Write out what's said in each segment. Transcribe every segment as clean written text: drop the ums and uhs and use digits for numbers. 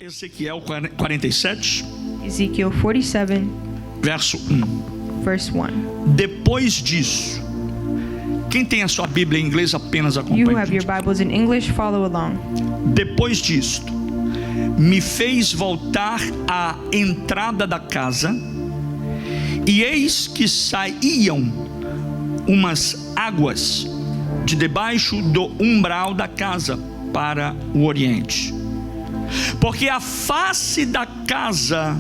Ezequiel 47, Ezekiel 47, verso 1. verse 1. Depois disso, quem tem a sua Bíblia em inglês apenas You acompanhe. have your Bibles in English, follow along. Depois disto, me fez voltar à entrada da casa, e eis que saíam umas águas de debaixo do umbral da casa para o oriente, porque a face da casa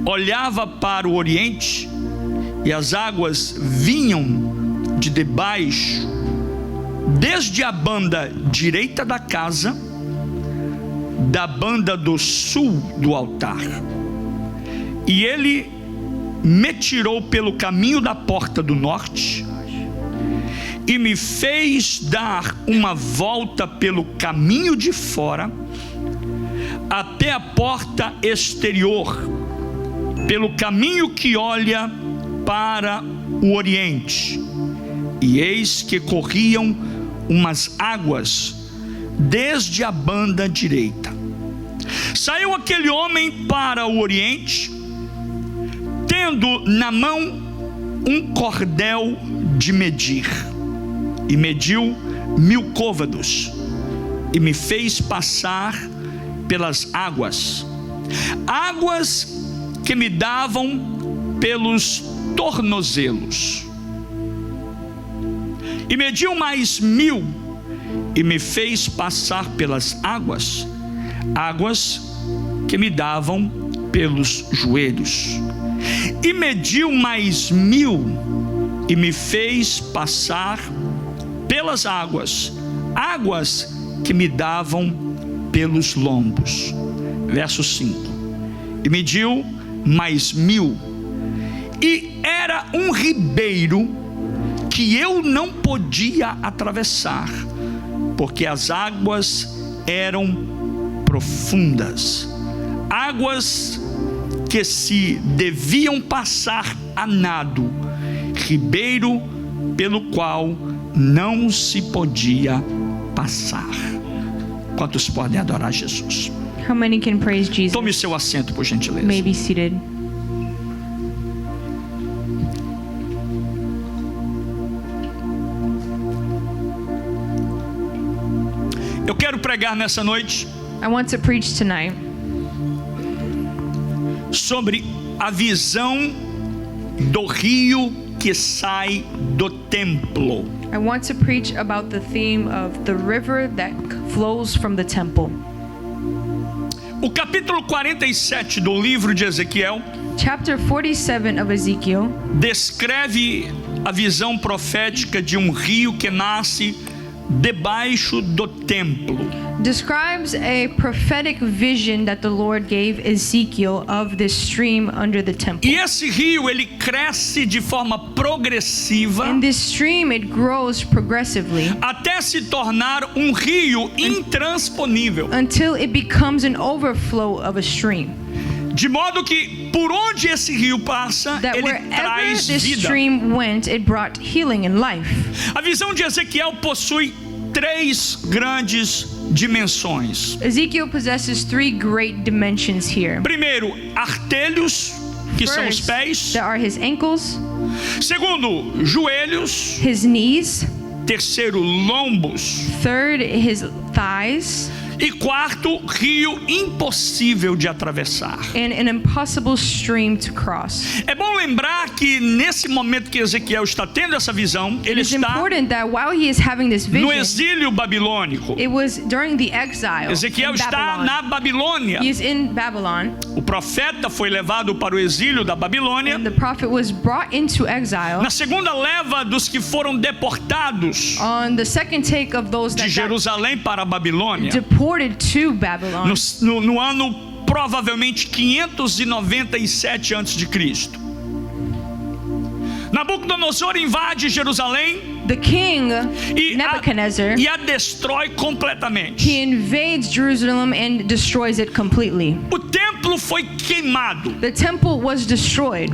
olhava para o oriente, e as águas vinham de debaixo, desde a banda direita da casa, da banda do sul do altar. E ele me tirou pelo caminho da porta do norte, e me fez dar uma volta pelo caminho de fora, até a porta exterior, pelo caminho que olha para o oriente. E eis que corriam umas águas desde a banda direita. Saiu aquele homem para o oriente, tendo na mão um cordel de medir, e mediu 1000 côvados, e me fez passar pelas águas, águas que me davam pelos tornozelos, e mediu mais 1000, e me fez passar pelas águas, águas que me davam pelos joelhos, e mediu mais 1000, e me fez passar pelas águas, águas que me davam pelos lombos. Verso 5. E mediu mais 1000, e era um ribeiro que eu não podia atravessar, porque as águas eram profundas, águas que se deviam passar a nado, ribeiro pelo qual não se podia passar. Quantos podem adorar Jesus? How many can praise Jesus? Tome seu assento, por gentileza. May be seated. Eu quero pregar nessa noite I want to preach tonight sobre a visão do rio que sai do templo. I want to preach about the theme of the river that flows from the temple. O capítulo 47 do livro de Ezequiel Chapter 47 of Ezekiel descreve a visão profética de um rio que nasce debaixo do templo. describes a prophetic vision that the Lord gave Ezekiel of this stream under the temple. E esse rio, ele cresce de forma progressiva In this stream it grows progressively até se tornar um rio intransponível, until it becomes an overflow of a stream. de modo que por onde esse rio passa, That ele wherever traz this vida. stream went, it brought healing and life. A visão de Ezequiel possui 3 grandes dimensões. Ezekiel possesses 3 great dimensions here. Primeiro, artelhos, que são os First, pés. there are his ankles, Segundo, joelhos. his knees. Terceiro, lombos. Third, his thighs. E quarto, rio impossível de atravessar. And an impossible stream to cross. É bom lembrar que nesse momento que Ezequiel está tendo essa visão, ele It's está important that while he is having this no vision, exílio babilônico. it was during the exile Ezequiel in está Babylon. na Babilônia. He is in Babylon, O profeta foi levado para o exílio da Babilônia. and the prophet was brought into exile. Na segunda leva dos que foram deportados On the second take of those de that got Jerusalém para a Babilônia, deported to Babylon, no ano provavelmente 597 a.C. Nabucodonosor invade Jerusalém the king e Nebuchadnezzar, a destrói completamente. he invades Jerusalem and destroys it completely. O templo templo foi queimado, The temple was destroyed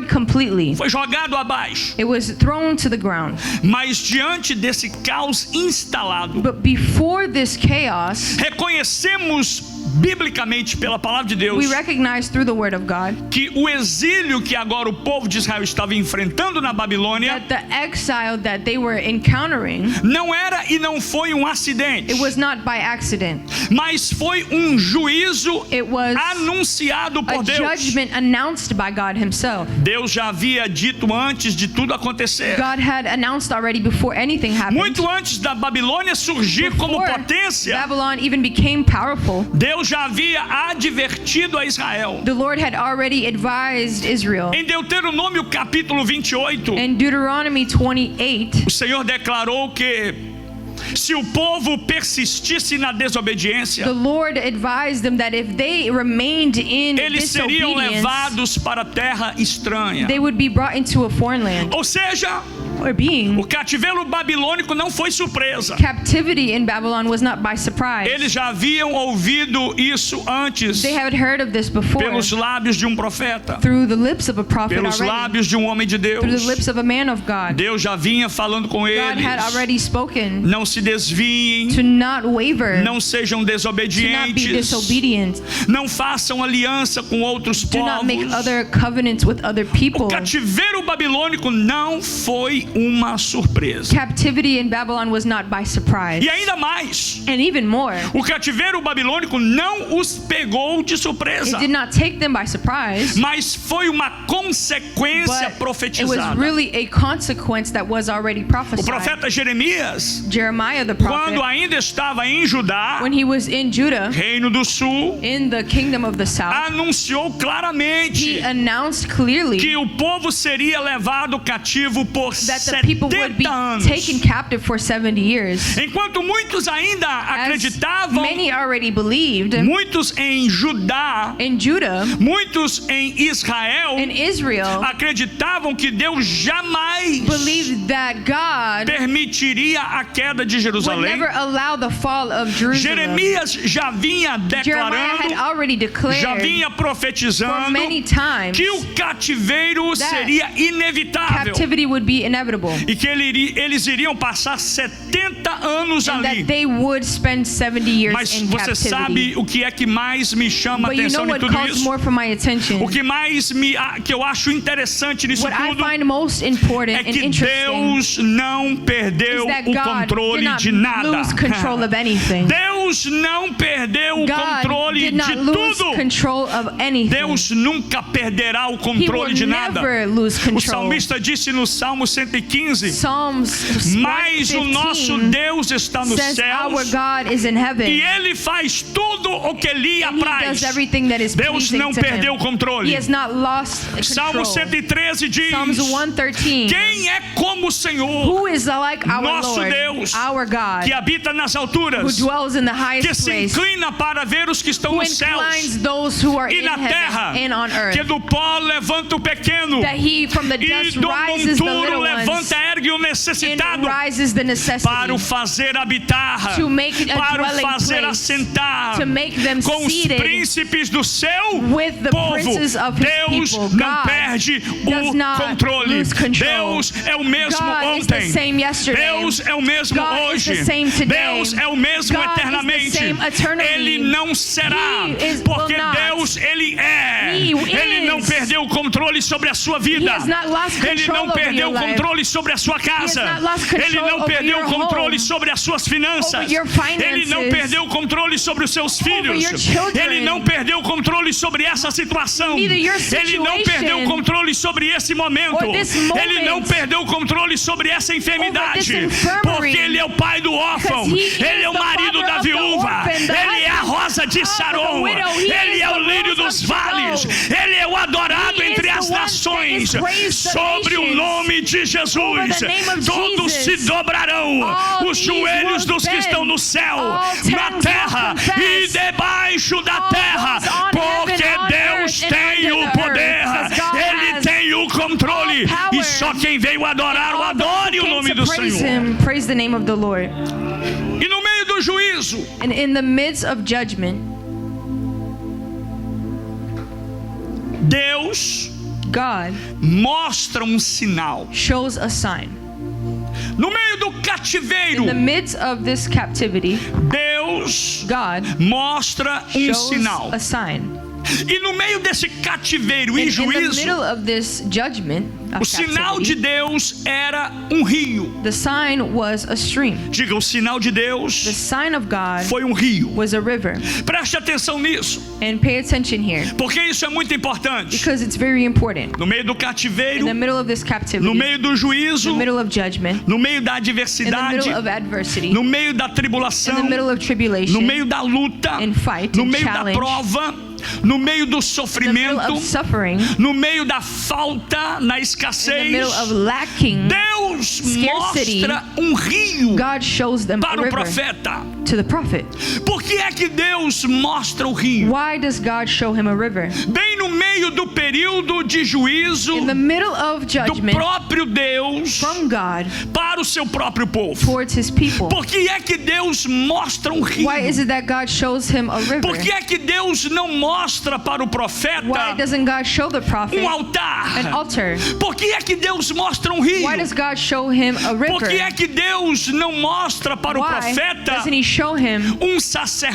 completely. foi jogado abaixo. It was thrown to the ground. Mas diante desse caos instalado, But before this chaos, reconhecemos biblicamente pela palavra de Deus we recognize through the word of God que o exílio que agora o povo de Israel estava enfrentando na Babilônia that the exile that they were encountering, não era e não foi um acidente, it was not by accident. mas foi um juízo It was anunciado a por Deus. judgment announced by God himself. Deus já havia dito antes de tudo acontecer, God had announced already before anything happened. muito antes da Babilônia surgir como Before potência. Babylon even became powerful, Deus já havia advertido a Israel. the Lord had already advised Israel. Em Deuteronômio capítulo 28, In Deuteronomy 28, o Senhor declarou que se o povo persistisse na desobediência, the Lord advised them that if they remained in eles seriam disobedience, levados para a terra estranha. they would be brought into a foreign land. Ou seja, Or being o cativeiro babilônico não foi surpresa. captivity in Babylon was not by surprise. Eles já haviam ouvido isso antes They had heard of this before pelos lábios de um profeta, through the lips of a prophet pelos already, lábios de um homem de through the Deus. lips of a man of God. Deus já vinha falando com God eles. had already spoken Não se desviem, to not waver, não sejam to not be desobedientes, disobedient, não façam aliança com outros do not make povos. other covenants with other O people. cativeiro babilônico não foi uma surpresa. Captivity in Babylon was not by surprise. E ainda mais, And even more, o cativeiro babilônico não os pegou de surpresa, it did not take them by surprise, mas foi uma consequência but it was profetizada. really a consequence that was already O prophesied. profeta Jeremias, Jeremiah the quando prophet, ainda estava em Judá, when he was in Judah, Reino do Sul, in the kingdom of the south, anunciou he claramente announced clearly que o povo seria levado cativo por that the people would be 70 anos. taken captive for 70 years. Enquanto muitos ainda As acreditavam, many already believed muitos em Judá, in Judah, muitos em Israel, in Israel, acreditavam que Deus jamais believed that God permitiria a queda de would Jerusalém. never allow the fall of Jerusalem. Jeremias já vinha Jeremiah had declarando, already já declared vinha for profetizando many times que o cativeiro that seria inevitável captivity would be inevitable, e que eles iriam passar 70 anos and ali. that they would spend 70 years Mas in você captivity. sabe o que é que mais me chama a But you know atenção em what tudo calls isso? more for my attention? O que mais que eu acho interessante nisso What I tudo find most important é and que interesting Deus não perdeu is that o God controle did not de nada. lose control of anything. Deus não perdeu o God controle did not de lose tudo. control of anything. Deus nunca perderá o He will controle de nada. never lose O control. salmista disse no Salmo 115: Psalms mas o nosso 115 Deus está nos says our céus God is in heaven, e Ele faz tudo o que lhe and He apraz. does everything that is Deus pleasing não to perdeu Him. o controle. He has not lost Salmo control. 113 diz: Psalms 113. quem é como o Senhor, Who is like our nosso Lord, Deus, our God, que habita nas who alturas, dwells in the que highest se place, inclina para ver os que estão who nos céus inclines those who are e in na terra, heaven and on earth, que do pó levanta o pequeno that He from the e dust do rises the monturo little ones levanta, ergue o and necessitado, rises the necessity, para o fazer habitar, to make a para o dwelling fazer place, assentar to make them com os seated príncipes do seu with the povo. princes of His Deus people. não God perde does o not controle. lose control. Deus é o mesmo God is the ontem. same yesterday. Deus é o mesmo God is hoje. the same today. Deus é o mesmo God is the eternamente. same eternally. Ele não será, porque will not. Deus, Ele é. He Ele não is. perdeu o controle sobre a sua He vida. has not lost Ele control não over perdeu your o life. controle sobre a sua casa. not lost control Ele não over perdeu o your controle home, sobre as suas finanças. over your finances, Ele não perdeu o controle sobre os seus filhos. your children. Ele não perdeu o controle sobre essa situação. Neither your Ele não situation, perdeu o controle sobre esse momento. or this moment, Ele não perdeu o controle sobre essa enfermidade. over this infirmary, Porque Ele é o pai do órfão. because He is Ele é o the marido father da of the viúva. orphan, the Ele é a husband rosa de of the Saron. widow. He Ele is é o the lírio rose dos of vales. Sharon. Ele é o adorado He entre is as the one nações. that is praised the Sobre o nations. nome de Jesus, Over the name of todos Jesus. se dobrarão. All Os knees joelhos will dos que bend. estão no céu, All na tongues terra will confess. e debaixo da All terra. those on Porque heaven, on Deus earth, and tem under o the poder. earth. Because God Ele has tem o controle. all power. E só quem veio adorar o All those who adore o came nome to do praise Senhor. Him, praise the name of the Lord. E no meio do juízo, And in the midst of judgment, Deus God mostra um sinal. shows a sign. No meio do In cativeiro, the midst of this captivity, Deus God mostra um shows sinal. a sign. E no meio desse cativeiro e In the juízo, middle of this judgment o of sinal de captivity, Deus era um rio. the sign was a stream. Diga, o sinal de The Deus sign of God foi um rio. was a river. Preste atenção nisso, And pay attention here, porque isso é muito importante. because it's very important. No meio do In cativeiro, the middle of this captivity, no meio do in juízo, the middle of judgment, no meio da in the adversidade, middle of adversity, no meio da in tribulação, the middle of no tribulation, meio da luta, and fight no and meio da challenge, prova, no meio do in the middle sofrimento, of suffering, no meio da falta, na in the escassez, middle of lacking, Deus scarcity, mostra um rio God shows them a para o river profeta. to the prophet. Por que é que Deus mostra o rio? Why does God show him a river? Bem no meio do período de juízo In the middle of do judgment próprio Deus from God para o seu próprio povo. towards his people. Por que é que Deus mostra um rio? Why is it that God shows him a river? Por que é que Deus não mostra para o Why profeta doesn't God show the prophet um an altar? altar? Por que é que Deus mostra um rio? Why does God show him a Por que river? é que Deus não mostra para o Why profeta doesn't he show him um a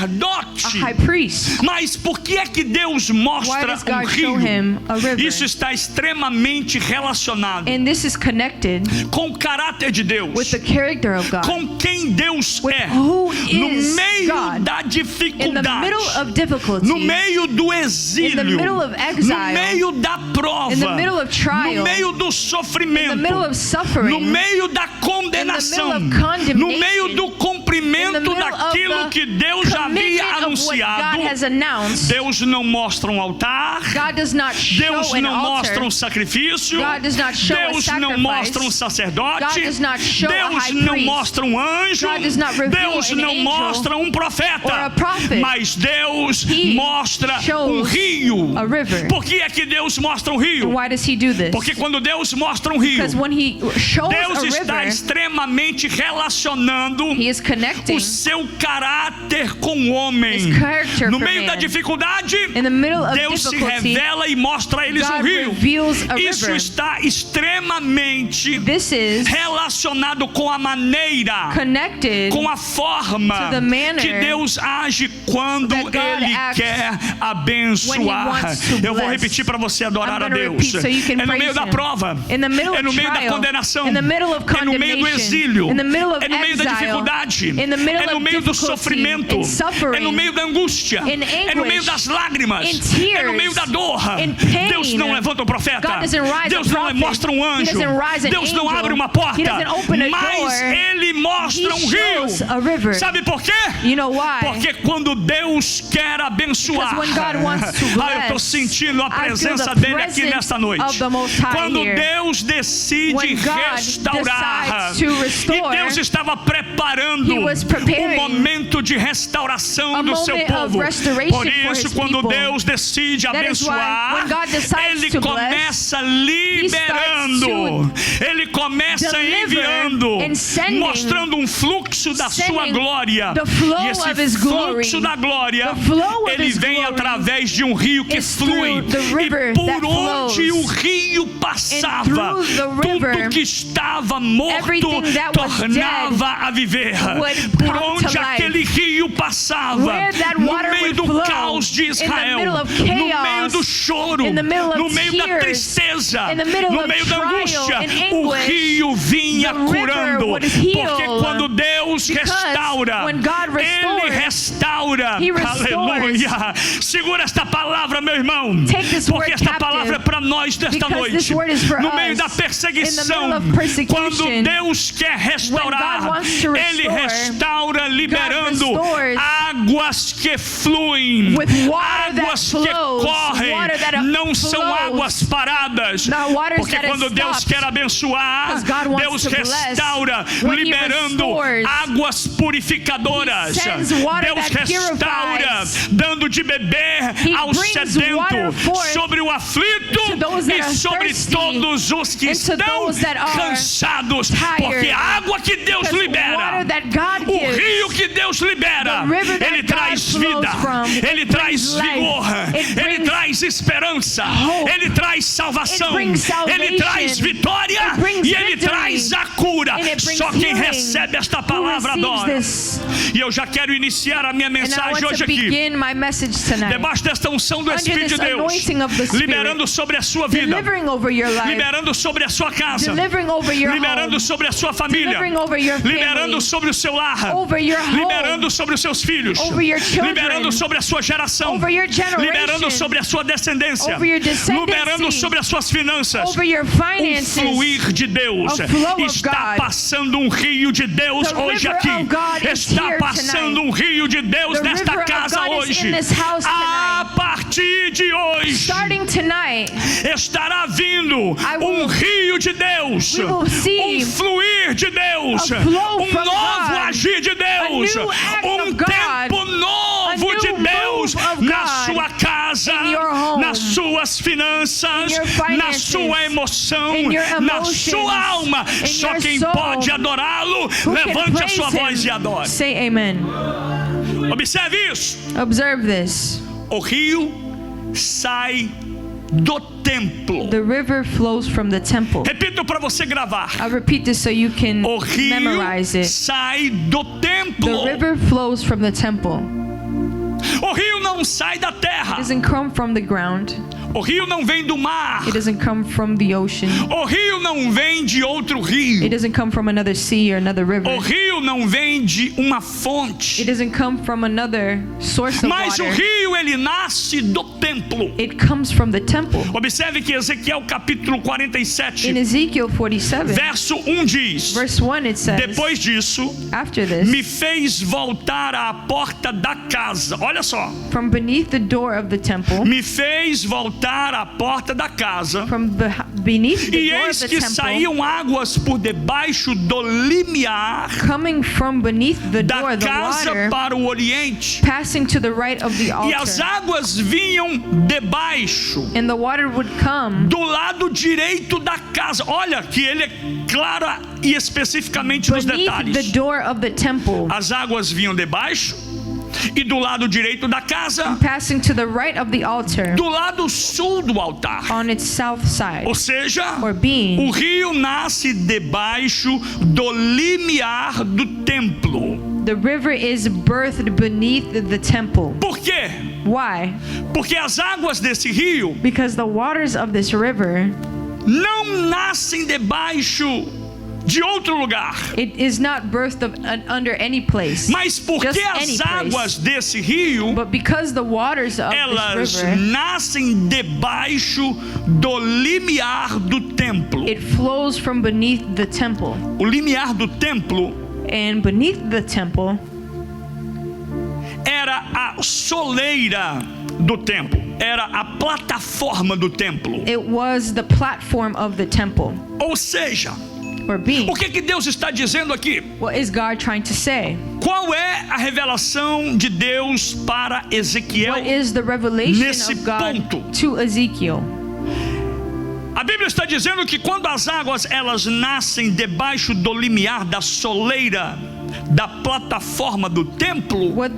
sacerdote? high priest? Mas por que é que Deus Why mostra does um God show rio? him a river? Isso está extremamente relacionado And this is connected com o caráter de Deus, with the character of God. com quem Deus With é, who no is meio God. da In the dificuldade, middle of difficulty, no meio do exílio, middle of exile, no meio da prova, in the middle of trial, no meio do in the sofrimento, middle of suffering, no meio da condenação, in the middle of condemnation, no meio do in the cumprimento middle daquilo of the que Deus já havia commitment of what anunciado. God has announced. Deus não mostra um altar, God does not Deus show an não mostra altar. um sacrifício, God does not show a Deus não sacrifice. mostra um sacerdote, God does not show a Deus high não priest. mostra um anjo, God does not reveal Deus an não angel mostra um or profeta, a prophet. mas Deus He mostra um shows rio. a river. Por que é que Deus mostra um rio? And why does he do this? Porque quando Deus mostra um rio, Because when he shows Deus a está river, extremamente relacionando he is connecting o seu caráter com o homem. his character No for meio da man. dificuldade, In the middle of Deus se difficulty, revela e mostra a eles um God rio. reveals a Isso river. está extremamente This is relacionado com a maneira, connected com a forma to the manner que Deus age quando that God Ele acts quer when he abençoar. wants to Eu vou bless. repetir para você adorar I'm a gonna Deus. repeat so you can É no meio praise da him. prova, In the middle é no of meio da trial, condenação, in the middle of é no meio do condemnation, exílio, in the middle of é no meio da exile, dificuldade, in the middle é no of meio do difficulty, sofrimento, in suffering, é no meio da angústia, in é no meio anguish, das lágrimas, in tears, é no meio da dor. in pain. Deus não levanta um profeta, God doesn't rise Deus a não prophet. mostra um He anjo, doesn't rise an Deus não angel. abre uma porta, He doesn't open a mas door. Ele mostra He um shows rio. a river. Sabe por quê? You know why? Porque quando Deus quer abençoar, Because when God wants to bless, eu estou sentindo a I feel presença the dele aqui presence nesta noite. of the Most High Quando here. Deus decide When God restaurar, decides to restore, e Deus estava preparando He was preparing momento de restauração a do seu moment of povo. restoration Por for isso, His quando people. Deus decide That is why abençoar, when God decides Ele to bless, começa liberando, Ele começa deliver enviando, and sending, mostrando um fluxo da sua sending glória. the flow E esse of His glory, fluxo da glória, the flow of ele His vem glory através de um rio que is flui. through the river E por that onde flows. o rio passava, through the river, tudo que estava morto everything that was tornava a viver. would Por come onde to life. aquele rio passava, Where that no water meio would do flow, caos de in the Israel, middle of no meio chaos, do choro, in the middle of no meio da tears, tristeza, in the middle no of meio da trial angústia, and o anguish, rio vinha the river curando. would heal. Porque quando Deus Because restaura, when God restores, Ele restaura. He restores. Aleluia. Segura esta palavra, meu irmão. Take this Porque word esta captive, palavra é para nós nesta because noite. this word is for No meio us. da In the perseguição, middle of persecution, quando Deus quer restaurar, when God wants to Ele restore, restaura liberando restores águas que fluem, with water that águas que flows, correm, water that não são flows, águas paradas. not waters Porque that quando is Deus stopped, quer abençoar, because God wants Deus to bless, restaura, when He liberando restores, águas purificadoras. He sends water Deus that restaura, purifies, dando dando de beber He ao brings sedento, water forth sobre o aflito to those that e are sobre thirsty, todos os que and to estão those that are cansados, tired. porque a água que Deus Because libera, water that God o gives, rio que Deus libera, the river that ele God traz flows vida, from, ele it traz brings life, vigor, it ele brings traz esperança, hope, ele traz salvação, it brings ele traz salvation, vitória it brings e ele victory, traz a cura. and it brings Só quem healing. recebe esta Who palavra receives adora. this? E eu já quero iniciar a minha And I mensagem want hoje to aqui, begin my message tonight, debaixo desta unção do under Espírito this de Deus, anointing of the Spirit, liberando sobre a sua vida, delivering over your life, liberando sobre a sua casa, delivering over your liberando home, sobre a sua família, delivering over your liberando family, sobre o seu lar, over your home, liberando sobre os seus filhos, over your children, liberando sobre a sua geração, over your generation, liberando sobre a sua descendência, over your descendancy, liberando sobre as suas finanças. over your finances. Fluir de Deus. A flow of Está God. passando um rio de Deus The hoje river aqui. of God is Está here passando tonight. um rio de Deus The nesta river of casa God is hoje. in this house A tonight. partir de hoje Starting tonight, estará vindo I will- um rio de Deus, we will see um fluir de Deus, a flow um from novo God, agir de Deus, a new act um of God, tempo novo a de new Deus move of na God sua casa, in your home, nas suas finanças, in your na finances, sua emoção, in your na emotions, sua alma. in Só your quem soul. pode adorá-lo, Who levante can a sua praise voz him? e adore. Say amen. Observe isso. Observe this. O rio sai do templo. The river flows from the temple. Repito para você gravar. I'll repeat this so you can O rio memorize it. sai do The templo. river flows from the temple. O rio não sai da It terra. doesn't come from the ground. O rio não vem do mar. It doesn't come from the ocean. O rio não vem de outro rio. It doesn't come from another sea or another O river. rio não vem de uma It fonte. doesn't come from another source of Mas o water. rio ele nasce do templo. It comes from the temple. Observe que Ezequiel capítulo 47, In Ezekiel 47, verso 1 diz: verse 1, it says, depois disso, after this, me fez voltar à porta da casa. Olha só. from beneath the door of the temple, Me fez voltar à porta da casa. from beneath the E door of eis the que temple, saíam águas por debaixo do limiar coming from beneath the da door, the casa water, para o oriente. passing to the right of the E as altar. águas vinham debaixo, And the water would come do lado direito da casa. Olha que ele é claro e especificamente nos beneath the detalhes. door of the temple, As águas vinham debaixo e do lado direito da casa, passing to the right of the altar, do lado sul do altar. on its south side, Ou seja, or being. o rio nasce debaixo do limiar do templo. The river is birthed beneath the temple. Por quê? Why? Porque as águas desse rio Because the waters of this river, não nascem debaixo de outro lugar. it is not birthed under any place, Mas porque Just as any águas desse rio, but because the waters of elas this river, nascem debaixo do limiar do templo. it flows from beneath the temple. O limiar do templo And beneath the temple era a soleira do templo, era a plataforma do templo. it was the platform of the temple, Ou seja, or being. o que Deus está dizendo aqui? What is God trying to say? Qual é a revelação de Deus para Ezequiel? What is the revelation Nesse of God ponto. to Ezekiel? A Bíblia está dizendo que quando as águas elas nascem debaixo do limiar da soleira da plataforma do templo, What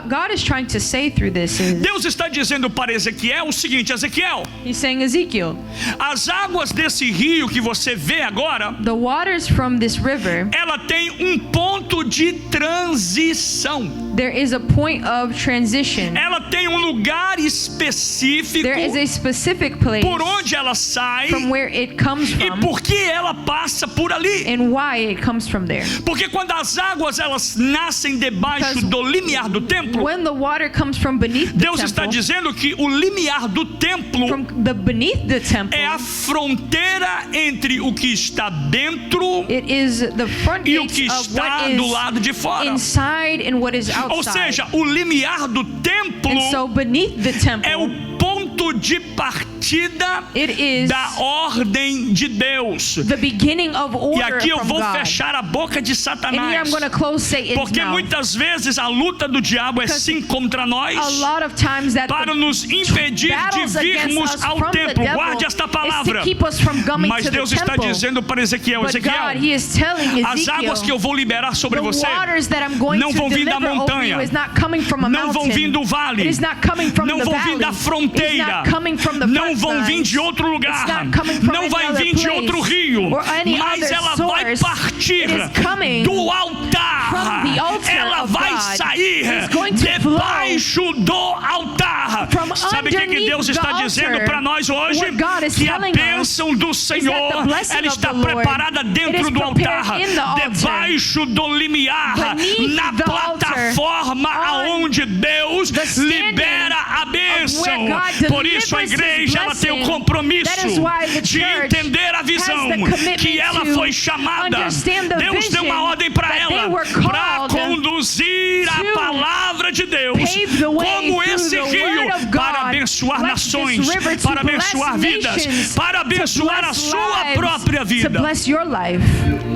God is trying to say through this is, Deus está dizendo para Ezequiel o seguinte: Ezequiel, He's saying, Ezekiel, as águas desse rio que você vê agora, the waters from this river, ela tem ponto de transição. there is a point of transition. Ela tem lugar específico There is a specific place por onde ela sai from where it comes e from por que ela passa por ali. and why it comes from there. Porque quando as águas elas nascem debaixo Because do limiar do templo, When the water comes from beneath the Deus está temple, dizendo que o limiar do templo from the beneath the temple, é a fronteira entre o que está dentro it is the front e o gates que of está what do is lado de fora. inside and what is Ou outside. seja, o limiar do templo And so beneath the é temple o ponto de partida partida It is da ordem de Deus. the beginning of E order aqui eu from vou God. fechar a boca de And here Satanás, I'm going to close Satan's porque mouth. muitas vezes a luta do diabo é sim contra nós, A lot of times that para the nos impedir de battles against virmos us ao from the templo. devil Guarde esta is palavra. to keep us from coming Mas to the Deus está temple. dizendo para Ezequiel: But God, Ezequiel, He is telling as águas que eu Ezekiel, vou liberar sobre the você waters that I'm going não to vão vir da deliver over montanha, you is not coming from a não vão vir mountain. do vale, It is not coming from não the vão vir valley. da It is fronteira, not coming from the não vão vir front de outro It's lugar, not coming from não any vai other vir de place outro rio, or any mas other ela vai source. partir It is coming do altar. from the altar Ela of vai God. sair It's going to debaixo do altar. From Sabe o que underneath Deus está the dizendo altar. para nós hoje? What God is Que a telling us bênção do Senhor, the blessing ela of está the Lord, preparada it dentro is do prepared altar, in the altar. debaixo do limiar, Beneath na the plataforma altar, aonde Deus the standing libera a bênção. of where God Por isso a delivers His igreja ela tem o blessing. compromisso That is why the de church entender a visão has the commitment que ela to foi chamada. understand the Deus deu uma vision ordem para that they ela were para called conduzir a to palavra de Deus pave the way como through esse the rio word of para God, abençoar like this nações, river to para abençoar bless vidas, nations, para abençoar a bless sua lives, própria to vida. bless your life.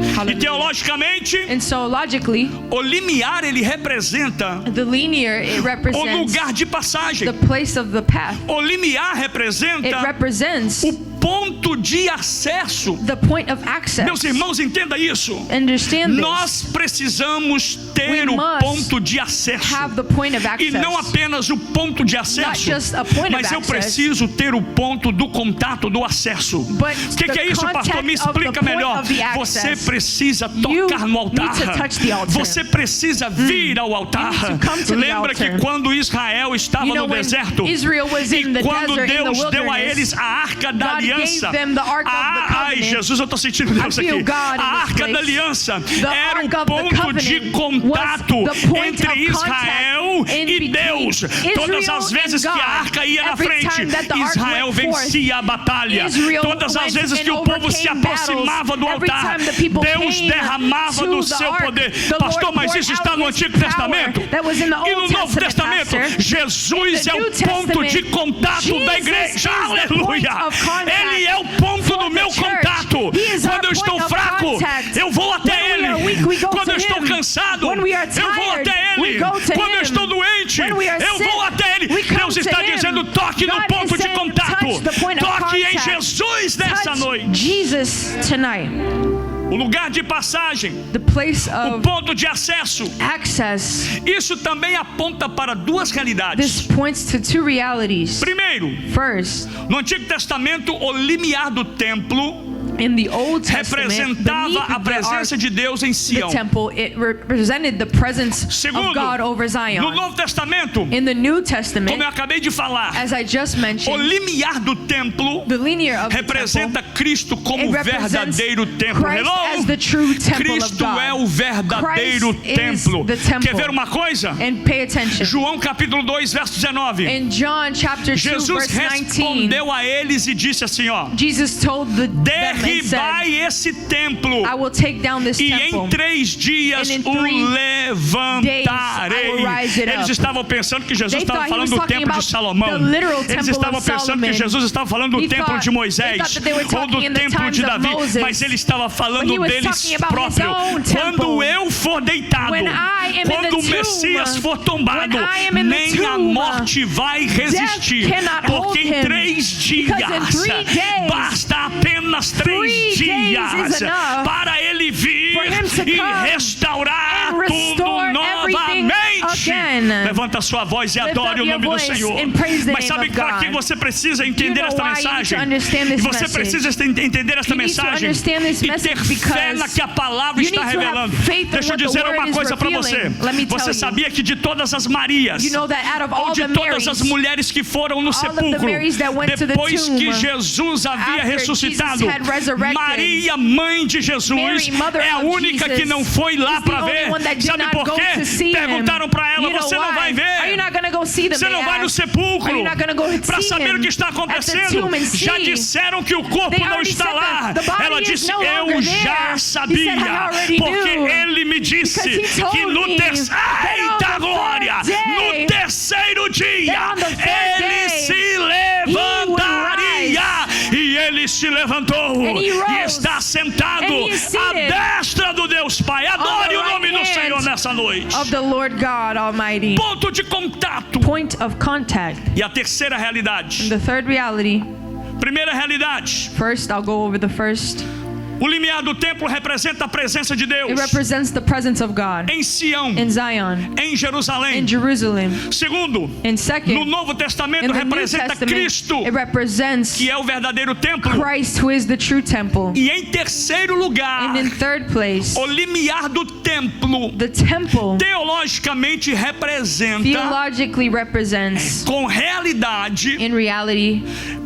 E Hallelujah. teologicamente, And so logically, o limiar ele representa the linear, it o represents lugar de passagem. the place of the path. O limiar It representa represents o ponto de acesso. the point of access. Meus irmãos, entenda isso. Understand this. Nós precisamos ter We o must ponto de acesso. have the point of E access. não apenas o ponto de Not acesso, just a point mas of eu access. preciso ter o ponto do contato do acesso. But O que é the isso, pastor? Me contact of the explica point melhor. of the Você access. precisa You tocar no altar. need to touch the altar. Você precisa vir ao altar. You need to come to the Lembra altar. que quando Israel estava You know, no when deserto, Israel was in e the quando desert, in the Deus deu a wilderness, eles a arca da God aliança, gave them the ark of the ai covenant. Jesus, eu estou sentindo Deus I feel aqui. God in A this arca place. da aliança The era ark o of the ponto de covenant contato was the point entre of Israel contact in e between Deus. Todas Israel as vezes and que a God. arca ia na Every frente, time that the ark Israel went forth, vencia a batalha. Israel Todas as went vezes que and o povo se overcame aproximava do battles. altar, Every time the people Deus came derramava to do the seu ark, poder. the Pastor, Lord mas poured isso está out no His Antigo power Testamento. that was in the E no Old Novo Testamento, Pastor. Jesus In é the o New ponto de Testament, contato da Jesus igreja. is the point Aleluia! of contact Ele é o ponto for do the meu church. contato. He is our Quando eu estou point of fraco, contact. eu vou até When we are Ele. weak, we go Quando to eu estou Him. cansado, When we are eu vou tired, até we Ele. go to Quando eu Him. estou doente, When we are eu sick, vou até Ele. we come Deus to está Him. dizendo: toque no God ponto is de saying, contato. touch the point of Toque em contact. Jesus nessa Touch noite. Jesus tonight. O lugar de passagem, The place o of ponto de acesso. access. Isso também aponta para duas This realidades. points to two realities. Primeiro, First, no Antigo Testamento, o limiar do templo in the Old Testament, representava beneath a presença de Deus em the Sião. temple, it represented the presence Segundo, of God over no Zion. Novo Testamento, In the New como eu Testament, acabei de falar, as I just o mentioned, limiar do templo the linear of the representa temple, Cristo como it o represents verdadeiro templo. Christ Hello? as the true temple of Cristo God. é o verdadeiro Christ is templo. the temple. Quer ver uma coisa? And pay attention. João capítulo 2, verso 19. In John chapter 2, Jesus verse 19, respondeu a eles e disse assim, ó: Jesus told them and derribai said, esse templo I will take down this e temple. em 3 dias And in o 3 levantarei. days I will rise it Eles up. estavam pensando que Jesus They estava thought he falando was do talking templo de about Salomão. the literal Eles temple estavam of pensando que Solomon. Jesus estava falando do He templo thought- de they Moisés thought that they were ou talking do in the templo times de of Davi, Moses. mas ele estava But falando he was deles talking about his próprio. own temple. Quando eu for deitado, When I am in quando the o Messias tomb, for tombado, when I am in the nem a tomb, morte vai resistir, cannot porque em hold him. 3 dias Because in 3 days, basta apenas 3 3 dias days is enough para ele vir for him to e come restaurar and restore tudo everything novamente. again. Levanta a sua voz e Lift adore up o your nome do voice Senhor. and praise the Mas sabe name of para que God. você precisa entender know esta why you need to mensagem? understand this E você message. precisa entender esta You need to mensagem understand this e ter message fé because na que a palavra you está need to have revelando. faith in Deixa eu what the dizer word uma is coisa para você. revealing. Let me tell Você you. sabia que de todas as Marias You know that out of ou all de the todas Marys, as mulheres que foram no of the sepulcro, Marys that went to the depois tomb, que Jesus havia after ressuscitado, Jesus had resurrected, Maria, mãe de Jesus, Mary, mother é a of única Jesus, que não foi lá is the para only ver. one that did Sabe not por go quê? to see him. Perguntaram para ela: You know você não why? vai ver? Are you not going to go see them? Você não They vai no asked. sepulcro Are you not gonna go para see saber him o que está at the acontecendo? tomb and Já see? disseram que o corpo They não already está said lá. that the body Ela is disse: no eu longer já there. He sabia, said, "I already porque knew." ele me disse Because he told que no me terceiro, that on eita the glória, third day, no terceiro dia that on the third ele day, se he would levantaria. rise. Ele se levantou And he rose. e está sentado And he is à seated destra do Deus Pai. Adore o right nome do hand Senhor nessa noite. of the Lord God Almighty. Ponto de contato. Point of contact. E a terceira realidade. The third reality. Primeira realidade. First, I'll go over the first. O limiar do templo representa a presença de Deus It represents the presence of God em Sião, in Zion, em Jerusalém. in Jerusalem. Segundo, And no second, Novo Testamento in the New representa Testament, Cristo, it represents que é o verdadeiro templo. Christ, who is the true temple. E em terceiro lugar, And in third place, o limiar do templo the temple teologicamente representa theologically represents, com realidade, in reality,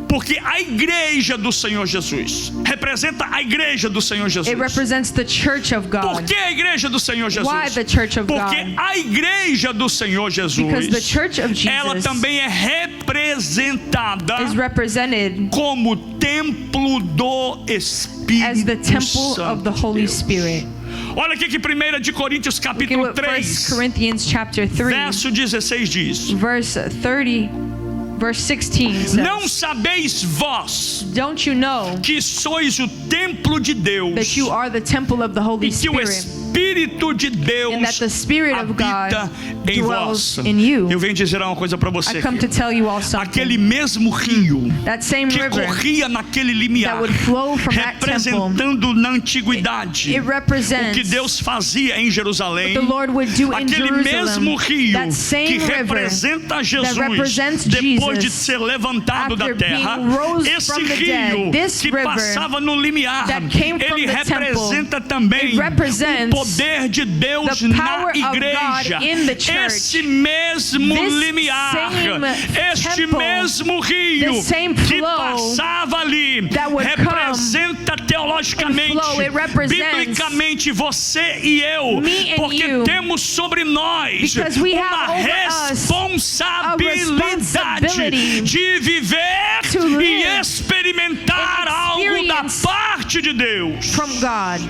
porque a igreja do Senhor Jesus representa a igreja do Senhor Jesus. it represents the church of Por God. que a igreja do Senhor Jesus? Why the church of Porque God? a igreja do Senhor Because the Jesus, church of ela Jesus também é representada is represented como templo do Espírito as the temple Santo of the de Holy Deus. Spirit. Olha aqui que 1 de Coríntios Look at capítulo what 1 3, Corinthians chapter 3, verso 16 diz: verse 30, verse 16 Não says, sabeis vós don't you know que sois o templo de Deus that you are the temple of the Holy e que o Spirit, Espírito de Deus and that the Spirit of God habita em dwells vós? in you? Eu venho dizer uma coisa para você. I come to tell you all Aquele something. mesmo rio That same que river corria naquele limiar, that would flow from that temple, representando na antiguidade it o que represents Deus fazia em Jerusalém. the Lord would do in Aquele mesmo Jerusalem. rio That que same river representa Jesus represents depois de Jesus ser levantado da after terra. being rose Esse from the rio dead. This que river passava no limiar, that came from ele the temple, representa também it represents o poder de Deus the na power of igreja. God in the church. Esse mesmo This limiar, same este temple, mesmo rio the same que flow passava ali, that would representa teologicamente, and flow, it represents biblicamente você e eu, me and porque you, temos sobre nós because we uma have over us responsabilidade responsibility de viver to live e experimentar and algo da experience parte de Deus. from God.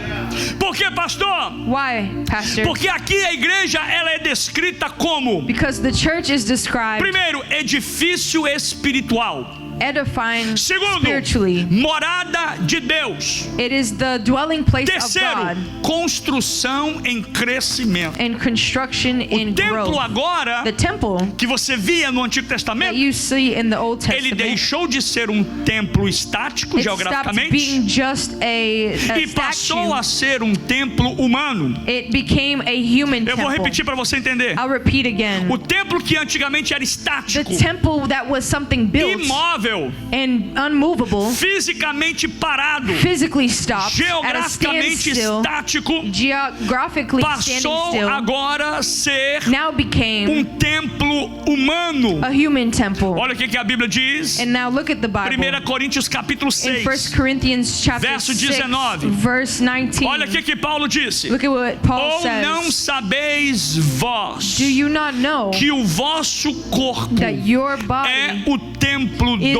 Por que, pastor? Why, Pastor? Porque aqui a igreja ela é descrita como, Because the church is described primeiro, edifício espiritual. edifying Segundo, spiritually. morada de Deus. It is the dwelling place of Terceiro, God construção em crescimento. and construction in O templo growth. agora The temple que você via no Antigo that Testamento, you see in the Old ele Testament, deixou de ser um templo estático it stopped geograficamente being just a e passou a statue. ser um templo humano. It became a human Eu vou temple. repetir para você entender. I'll repeat again. O templo que antigamente era The estático, temple that was something built imóvel, and unmovable, fisicamente parado, physically stopped at a geograficamente standstill, estático, geographically standing passou still, agora a ser now became templo humano. a human temple. Olha o que a Bíblia diz. And now look at the Bible. 1 Coríntios capítulo In 6. 1 Corinthians chapter Verso 6, 19. verse 19. Olha o que Paulo disse. Look at what Paul Ou não says. sabeis vós Do you not know que o vosso corpo that your é body o templo is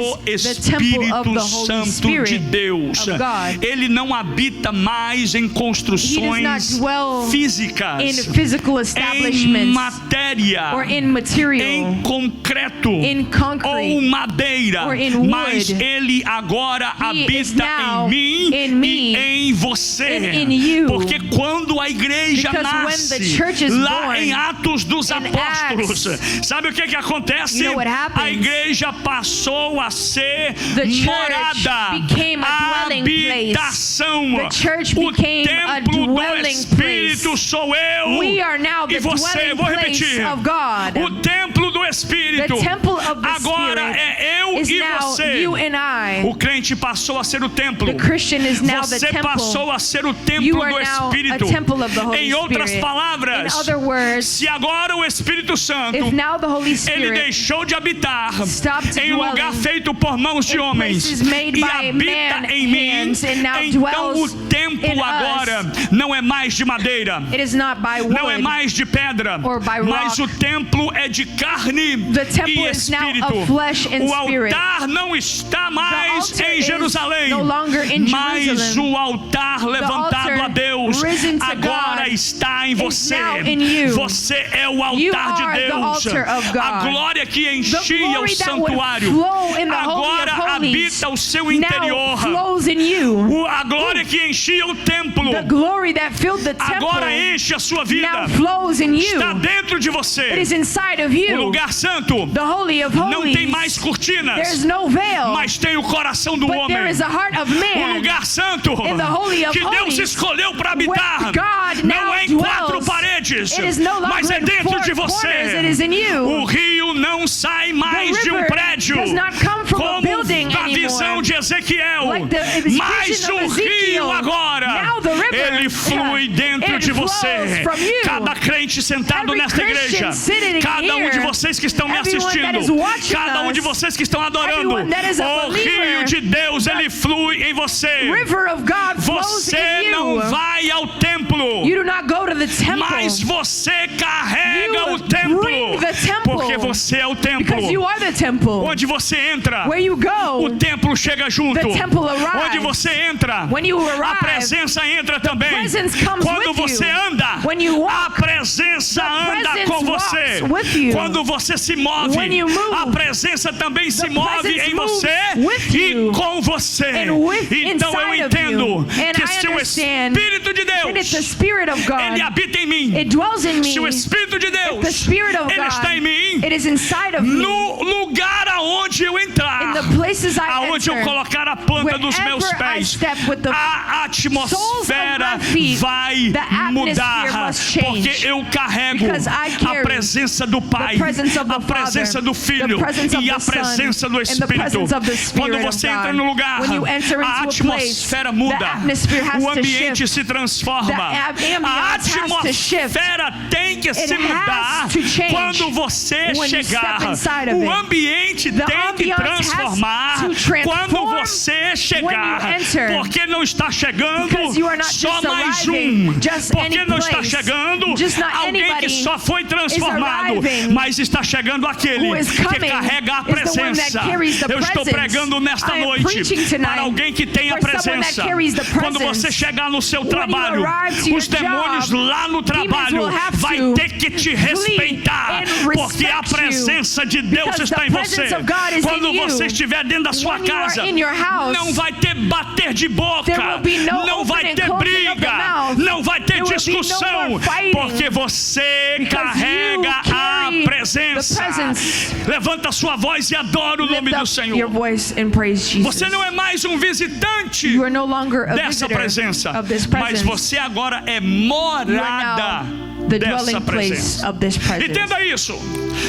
do the temple of Espírito the Holy Santo Spirit de Deus? of God? Ele não habita mais em He does not construções dwell físicas, in physical em establishments matéria, or in material, em concreto in concrete, ou madeira, or in wood. mas ele agora He is habita now em mim in me e em você. and in you. Porque quando a igreja Because when nasce, the church is lá born, em Atos dos in Apóstolos, sabe o que acontece? You know what happens? A igreja passou a ser The church morada, became a dwelling place. habitação. The church O became a templo do dwelling Espírito place. sou eu We are now e the você. dwelling Vou place repetir. of God. O templo do Espírito The temple of the agora Spirit é eu is e now você. you and I. O crente passou a ser o templo. The Christian is now the Você temple. passou a ser o templo You do are now Espírito. a temple of the Holy Em outras Spirit. palavras, In other words, se agora o Espírito Santo if now the Holy ele Spirit deixou de habitar stopped em um lugar dwelling feito por mãos de in homens places made e by habita man em mim, hands and now então dwells o templo in agora us, não é mais de madeira, it is not by wood. não é mais de pedra, or by mas rock. o templo é de carne The temple e is now espírito. of flesh and O spirit. altar não está mais altar em is Jerusalém, no longer in mas Jerusalem. o altar levantado altar a Deus risen to agora God está em is você. now in you. Você é o You altar de are the Deus. altar of God. A glória que The enchia o glory that would santuário flow in the agora Holy of Holies habita o seu now interior. flows in you. A glória que enchia o templo The glory that filled the temple agora enche a sua vida. now flows in you. Está dentro de It você. is inside of O you. lugar santo The Holy of não tem Holies. mais cortinas, There's no veil, mas tem o coração do but there homem. is a heart of O man lugar santo in the Holy of que Deus Holies, escolheu para where habitar God não now é em quatro dwells. paredes, It is no mas longer é in dentro four de corners, it você. is in O you. rio não sai mais The de um river prédio, does not come from a como building a visão anymore. de Ezequiel, Like the vision mas of o Ezekiel. rio agora Now the river, ele flui dentro it de você. flows from you. Cada crente sentado Every nesta Christian igreja, sitting cada um de here, vocês que estão me everyone that is assistindo, watching cada um de us, vocês que estão adorando, everyone that is a o believer, rio de Deus ele flui em você. River of God flows Você in não you. vai ao templo, You do not go to the temple. mas você carrega You o templo, bring the temple. porque você é o templo. Because you are the temple. Onde você entra, Where you go, o templo chega junto. the temple arrives. Onde você entra, When you a arrive, presença entra também. presence comes Quando with você you. anda, When you walk, a presença anda presence com você. walks with you. Quando você se move, When you move, a presença também se the move presence em moves você with e you com você. and with Então eu inside of entendo you. And que I se o understand Espírito de that it's the Deus Spirit of God. ele habita em mim, It dwells in me. se o Espírito de If the Deus Spirit of ele God, está em mim, it is inside of me. no lugar aonde eu entrar, In the places I aonde eu enter, colocar a planta dos meus wherever I pés, step with the a soles of atmosfera my feet, vai the atmosphere mudar, must change. porque eu carrego Because I a carry presença do Pai, the presence of the a presença do Father, Filho the presence of e a the Son, presença do and the Espírito. presence of the Spirit Quando of você God. entra no lugar, When you enter a into a place, atmosfera the muda, atmosphere has o to ambiente shift. se transforma, The ambience a has to shift. atmosfera tem que se has mudar to change quando você when you chegar. step inside of O it. ambiente The tem que ambiance has transformar to transform quando você chegar, when you enter. porque não está chegando Because you are not só just mais arriving, um, just porque any não está place. chegando Just not alguém que anybody só foi transformado, is arriving. mas está chegando aquele Who is que coming carrega a is the one that presença. carries the Eu estou presence. pregando nesta I am noite preaching tonight para alguém que tem a for someone that presença. carries the Quando presence. você chegar no seu When you trabalho, arrive to your os demônios job, lá no demons trabalho will have vai to ter que te flee respeitar, and porque a respect you, presença de Deus because está the em você. presence of God is Quando in you. você estiver dentro da sua When you are casa, in your house, não vai ter bater de boca, there will be no não vai opening ter and closing of the briga, mouth. não vai ter There will be no discussão, more fighting, porque você because carrega you a carry presença. the presence. Levanta sua voz e adora o nome Lift do up Senhor. your voice and praise Jesus. Você não é mais um visitante You are no longer a dessa visitor presença, of this mas presence. você agora é You morada are now the dessa dwelling place presença. of this presence. Entenda isso.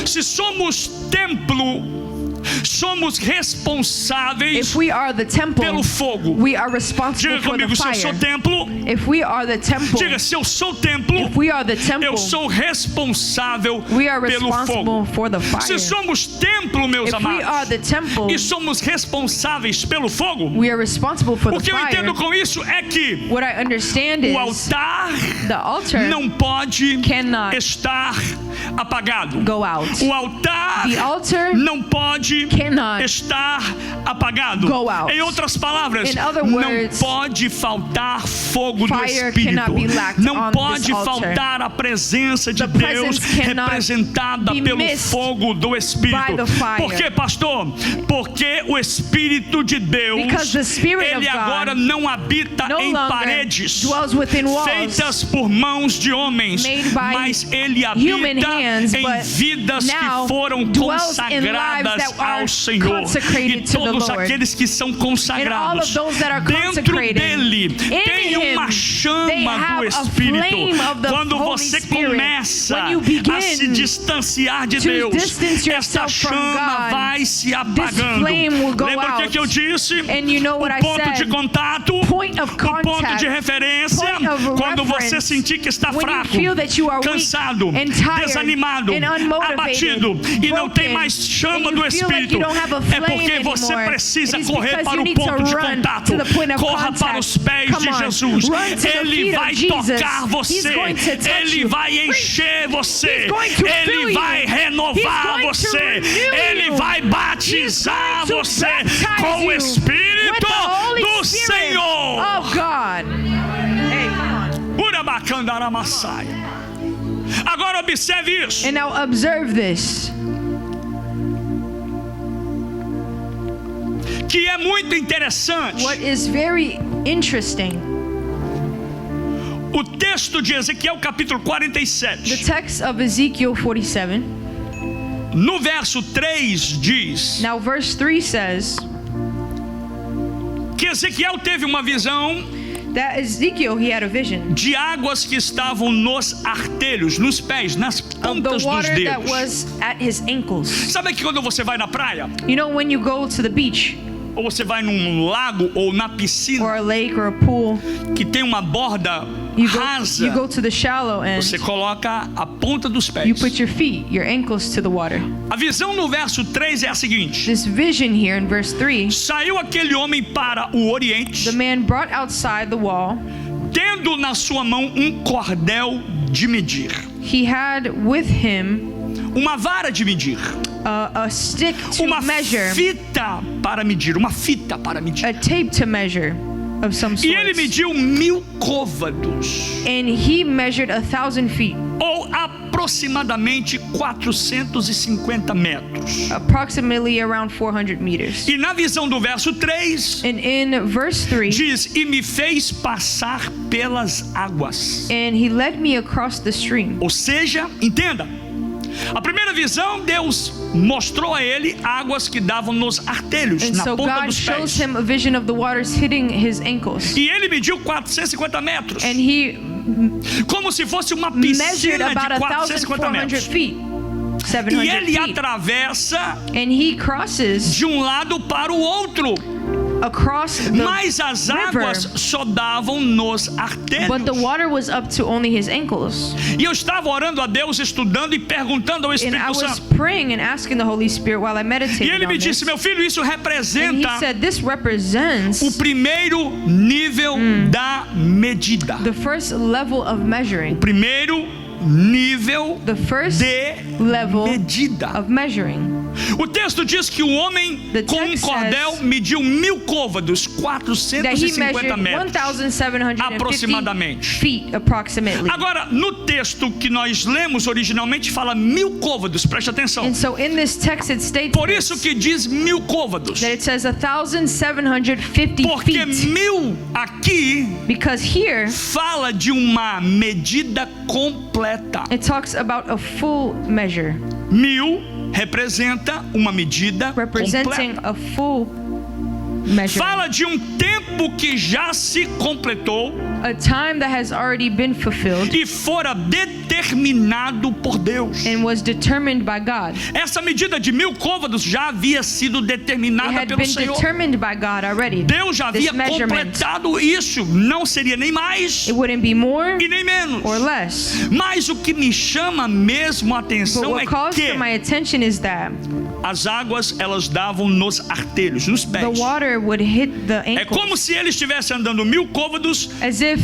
Se somos templo, somos responsáveis If we are the temple, pelo fogo. we are responsible Diga for the comigo, se eu sou fire. templo, If we are the temple, diga, se eu sou templo, if we are the temple, eu sou responsável we are pelo fogo. responsible for the fire. Se somos templo, meus If we are amados, the temple, e somos responsáveis pelo fogo, we are responsible for o the que eu fire. entendo com isso é que What I understand o is altar the altar não pode cannot estar apagado. go out. O altar The altar não pode cannot estar apagado. go out. Em outras palavras, In other não words, pode faltar fogo do fire Espírito. cannot be lacked Não on pode this altar. faltar a presença de The Deus presence cannot representada be pelo missed fogo do Espírito. by the fire. Por quê, pastor? Porque o Espírito de Deus, Because the Spirit of ele God agora não habita no em longer paredes dwells within walls feitas por mãos de homens, made by mas ele human habita hands, em but vidas now que foram dwells in lives consagradas that are ao Senhor. consecrated E to the todos Lord. aqueles que são And all consagrados, of those that are dentro consecrated, dele in tem uma him, they chama have do a Espírito. flame of the Quando Holy você Spirit. começa When you a begin se distanciar de to Deus, distance esta yourself from chama God, vai se this apagando. flame will go Lembra o out. que eu disse? And you know what I O ponto de said? contato, Point of o ponto contact, de referência, point of quando você reference. sentir que está When you fraco, feel that you are weak cansado, and tired desanimado, and unmotivated, abatido e não tem broken, mais chama and do you feel like Espírito, you don't have a é flame porque você anymore, precisa it is correr because para you o need to ponto de run contato. to the point of Corra contact. para os pés Come de on, Jesus. run to the Ele feet of vai Jesus. tocar He's você. going to touch Ele you. vai encher você. He's going to fill Ele you. vai He's renovar going to você. renew Ele you. vai batizar He's going to você baptize com o you Espírito with the Holy do Spirit Senhor. of God. Hey, come on. Urabacandaramasai. Agora observe isso. And now observe this. Que é muito interessante. What is very interesting, O texto de Ezequiel capítulo the 47, text of Ezekiel 47. no verso 3 diz Now verse 3 says que Ezequiel teve uma visão that Ezekiel, he had a vision de águas que estavam nos artelhos, nos pés, nas of the pontas dos water that dedos. was at his ankles. Sabe que quando você vai na praia, You know, when you go to the beach ou você vai num lago ou na or piscina a lake or a pool, que tem uma borda you rasa, go to the shallow end, você coloca a ponta dos you pés. put your feet, your ankles to the water. A visão no verso 3 é a seguinte: This vision here in verse 3, saiu aquele homem para o oriente, the man brought outside the wall, tendo na sua mão um cordel de medir, he had with him uma vara de medir, a stick to uma measure, fita para medir, uma fita para medir. a tape to measure of some E ele sort. mediu 1000 côvados, And he measured 1,000 feet, ou aproximadamente 450 metros. approximately around 400 meters. E na visão do verso 3, And in verse 3, diz: e me fez passar pelas águas. and he led me across the stream. Ou seja, entenda, a primeira visão, Deus mostrou a ele águas que davam nos artelhos, And na so ponta God dos shows pés. him a vision of the waters hitting his ankles. E ele mediu 450 metros, And he como se fosse uma measured piscina about de 450 1,400 metros. feet, E 700 ele feet. atravessa And he crosses de um lado para o outro, across the mas as águas river, só davam nos but the artelhos. water was up to only his ankles. E eu estava orando a Deus, estudando e perguntando ao And I Espírito was Santo. praying and asking the Holy Spirit while I E meditated ele me on disse: this. meu filho, isso And he representa said this represents o primeiro nível da medida. the first level of measuring. Primeiro nível The first de level medida. of measuring. O texto diz que o homem The com um text cordel says mediu 1000 côvados, That he 450 measured metros. 1,750 aproximadamente. feet approximately. Agora, no texto que nós lemos originalmente fala 1000 côvados, preste atenção. And so in this text it states Por isso que diz 1000 côvados. that it says 1,750 Porque feet. 1000 aqui Because here fala de uma medida completa. it talks about a full measure, 1000 representa uma medida representing completa. a full measure. Fala de um tempo que já se completou A time that has already been fulfilled e fora determinado por Deus. and was determined by God. Essa medida de 1000 côvados já havia sido It determinada had pelo been Senhor. determined by God already. Deus já This havia measurement. completado isso. Não seria nem mais It wouldn't be more e nem menos. or less. Mas o que me chama mesmo a But atenção é what calls que for my attention is that as águas elas davam nos artelhos, nos the pés. water would hit the É como ankles se ele estivesse andando 1000 côvados as if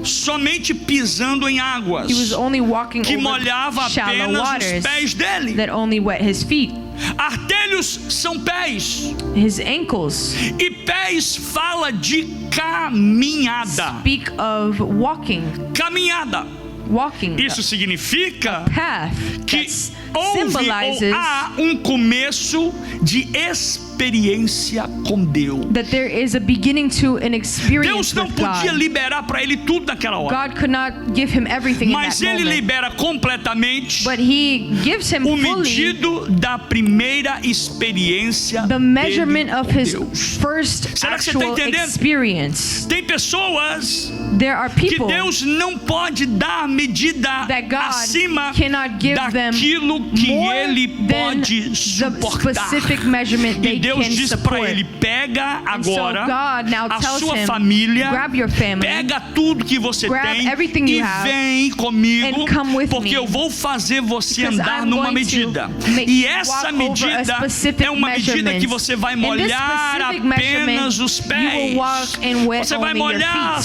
somente pisando em águas he was only walking que over molhava shallow apenas os waters pés dele. that only wet his feet. Artelhos são pés, His ankles e pés fala de caminhada. speak of walking. Caminhada. Walking. Isso significa Path que that houve ou symbolizes há um começo de experiência com Deus. that there is a beginning to an Deus experience não with podia God. liberar para ele tudo naquela hora, God could not give him everything in mas that ele moment, libera completamente but he gives him o fully medido da primeira experiência the measurement dele of com his Deus. first Será que você está actual entendendo? experience. Tem pessoas There are que people Deus não pode dar medida that God acima cannot give them daquilo que more ele than pode the suportar. specific measurement they E Deus can diz para support. ele: pega And so agora God now a tells sua him, família, grab your family, pega tudo que você grab tem everything e you have, vem comigo, and come with porque me, eu vou fazer você because andar I'm numa going to medida. make E you essa walk over a medida specific é uma medida measurement. que você vai In this molhar specific apenas measurement, os you pés. will walk and wet Você vai only your molhar feet.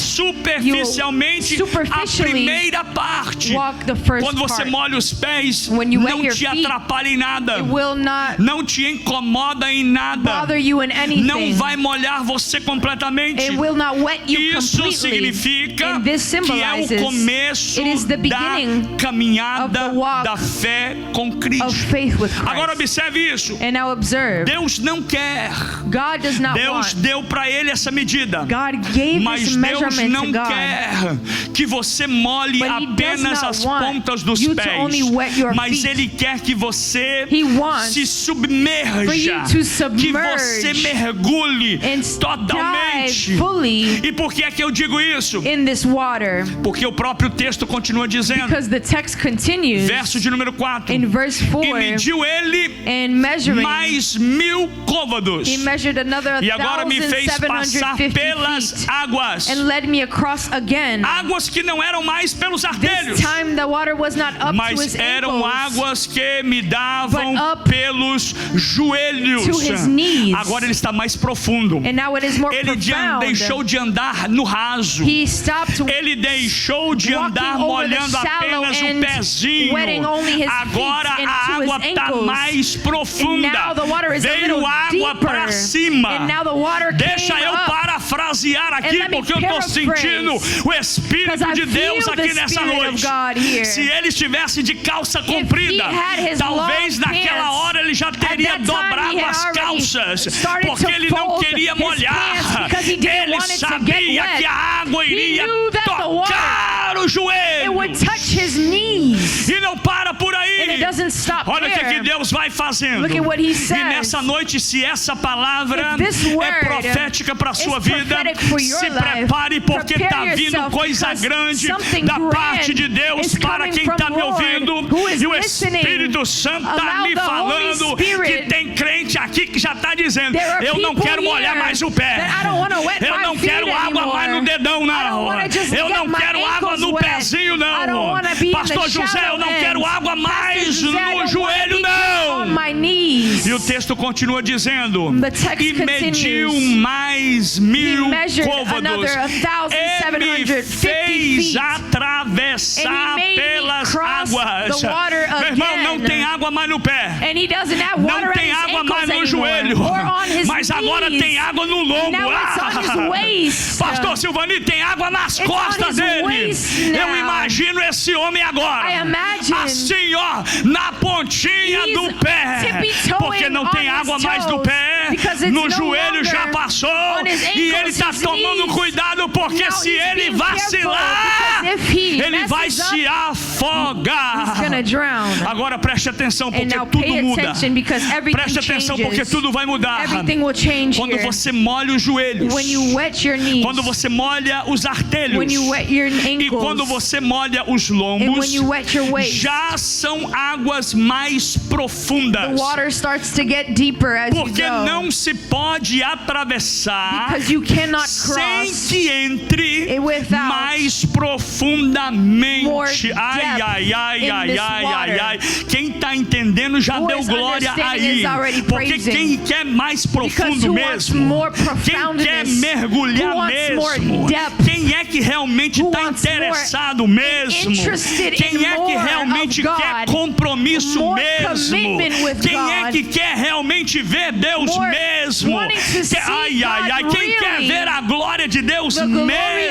superficialmente You will a superficially primeira parte. walk the first Quando você part. molha os pés, When you wet não your te feet, atrapalha em nada, It will not não te incomoda em nada, bother you in anything. não vai molhar você completamente. It will not wet you Isso completely. significa And this que é o symbolizes começo it is the da beginning caminhada of the walk da fé com Cristo. of faith with Christ. Agora observe isso. And now observe, Deus não quer. God does not Deus want. deu para ele essa medida. God gave Mas this Deus measurement não to God. quer que você molhe But He does apenas not as want pontas dos you to pés. only wet your Mas feet. Ele quer que você He wants se submerja, for you to submerge que você mergulhe and totalmente. dive fully E por que é que eu digo isso? in this water. Porque o próprio texto continua dizendo, Because the text continues verso de número 4, in verse e 4, mediu ele and measuring, mais 1000 côvados, He measured another e agora me fez passar 1,750 pelas feet águas, and led me across again. águas que não eram mais pelos This artelhos, time the water was not up to mas his eram ankles, águas que me davam but up pelos joelhos. to his knees. Agora ele está mais profundo. and now it is more Ele deixou profound. de andar no raso. He stopped Ele deixou de walking andar over the molhando shallow apenas o end, pezinho. wetting only his Agora feet a and to his água está ankles. mais and profunda. now the water is a Veio little água deeper. para cima. And now the water Deixa came eu up. parafrasear aqui, let me porque eu estou paraphrase, sentindo o Espírito 'cause I de Deus feel the aqui nessa Spirit of noite. God here. Se ele estivesse de calça he comprida, had his talvez long naquela pants, hora ele já teria at that time dobrado he had as already calças, started porque to ele não fold queria his molhar. pants because he didn't Ele want it to sabia get wet. que a água He iria knew that the water, tocar o it joelho. would touch his knees. E não para por And aí. it doesn't stop Olha o que there. Deus vai fazendo. Look at what he E says. nessa noite, se essa palavra If this é word profética para a sua is vida, prophetic for your se life, prepare, porque prepare está vindo yourself, coisa because grande something da grand parte de Deus is para coming quem from está me Lord, ouvindo. who is E o listening. Espírito Santo está Allow me the Holy falando que Spirit. tem crente aqui que já está dizendo: There are eu não people quero molhar here mais o pé. that I don't wanna wet Eu my não feet quero água anymore. mais no dedão, I don't não. wanna just Eu get não my quero água ankles no wet. pezinho, I don't não. wanna be in Pastor the José, eu não shallow quero end. água mais Pastor José, I no don't wanna joelho, be down on não. my knees. E o texto continua dizendo: The text e mediu continues. mais 1000 He measured côvados another e me 1,750 fez feet. atravessar And he made me pelas cross águas. the water Meu irmão, não again. tem água mais no pé. And he doesn't have water Não on tem his água mais ankles no anymore, joelho. or on his Mas agora knees. tem água no lombo. Now it's on his waist. Pastor Silvani, tem água nas It's costas on his dele. waist Eu now. imagino esse homem agora. I imagine assim, ó, na pontinha he's do pé. tippy-toeing Porque não tem on his água mais no toes, pé. because it's No no joelho já longer passou. on his E ele ankles, está his tomando knees. cuidado, porque Now se he's ele being vacilar, careful, because if he ele vai messes se up, afogar. he's gonna drown. Agora preste atenção, And porque now tudo pay muda. attention, because everything Preste atenção, changes. porque tudo vai mudar. Everything will change Quando here. você molha os joelhos, When you wet your knees, quando você molha os artelhos, when you wet your e quando ankles, você molha os and lombos, when you wet your waist, já são águas mais the profundas. water starts to get deeper as you Porque go. não se pode atravessar Because you cannot sem cross que entre without mais profundamente. more Ai, depth ai, ai, in ai, this ai, ai, water. ai. Quem está entendendo já Who deu is glória understanding aí. is already Porque praising. quem quer mais Because profundo who wants mesmo, more quem profoundness, quer mergulhar who wants more mesmo, depth, quem é que realmente who está wants interessado mesmo, interested quem in é que more realmente of quer God, compromisso more mesmo, commitment with quem é God, que quer realmente ver Deus more mesmo, wanting to see ai, ai, ai, God quem quer really, ver a glória de Deus the glory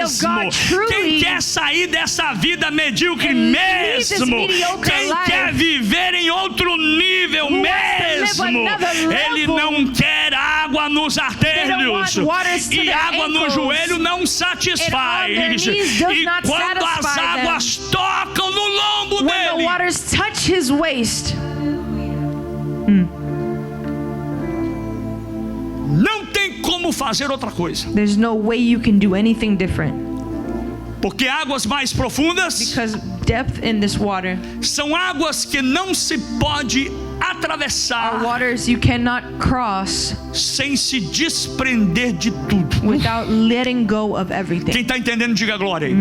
of mesmo, God truly, quem quer sair dessa vida medíocre and leave this mesmo, mediocre quem life, quer viver em outro nível who wants to live mesmo, another ele level. não quer água nos artelhos, want waters to e their água no ankles, joelho não and on their satisfaz, knees does e not quando as satisfy them. águas tocam no lombo When the dele, waters touch his waist, não tem como fazer outra coisa, there's no way you can do anything different. porque águas mais profundas Because depth in this water são águas que não se pode atravessar waters you cannot cross sem se desprender de tudo. without letting go of everything. Quem está entendendo, diga glória aí.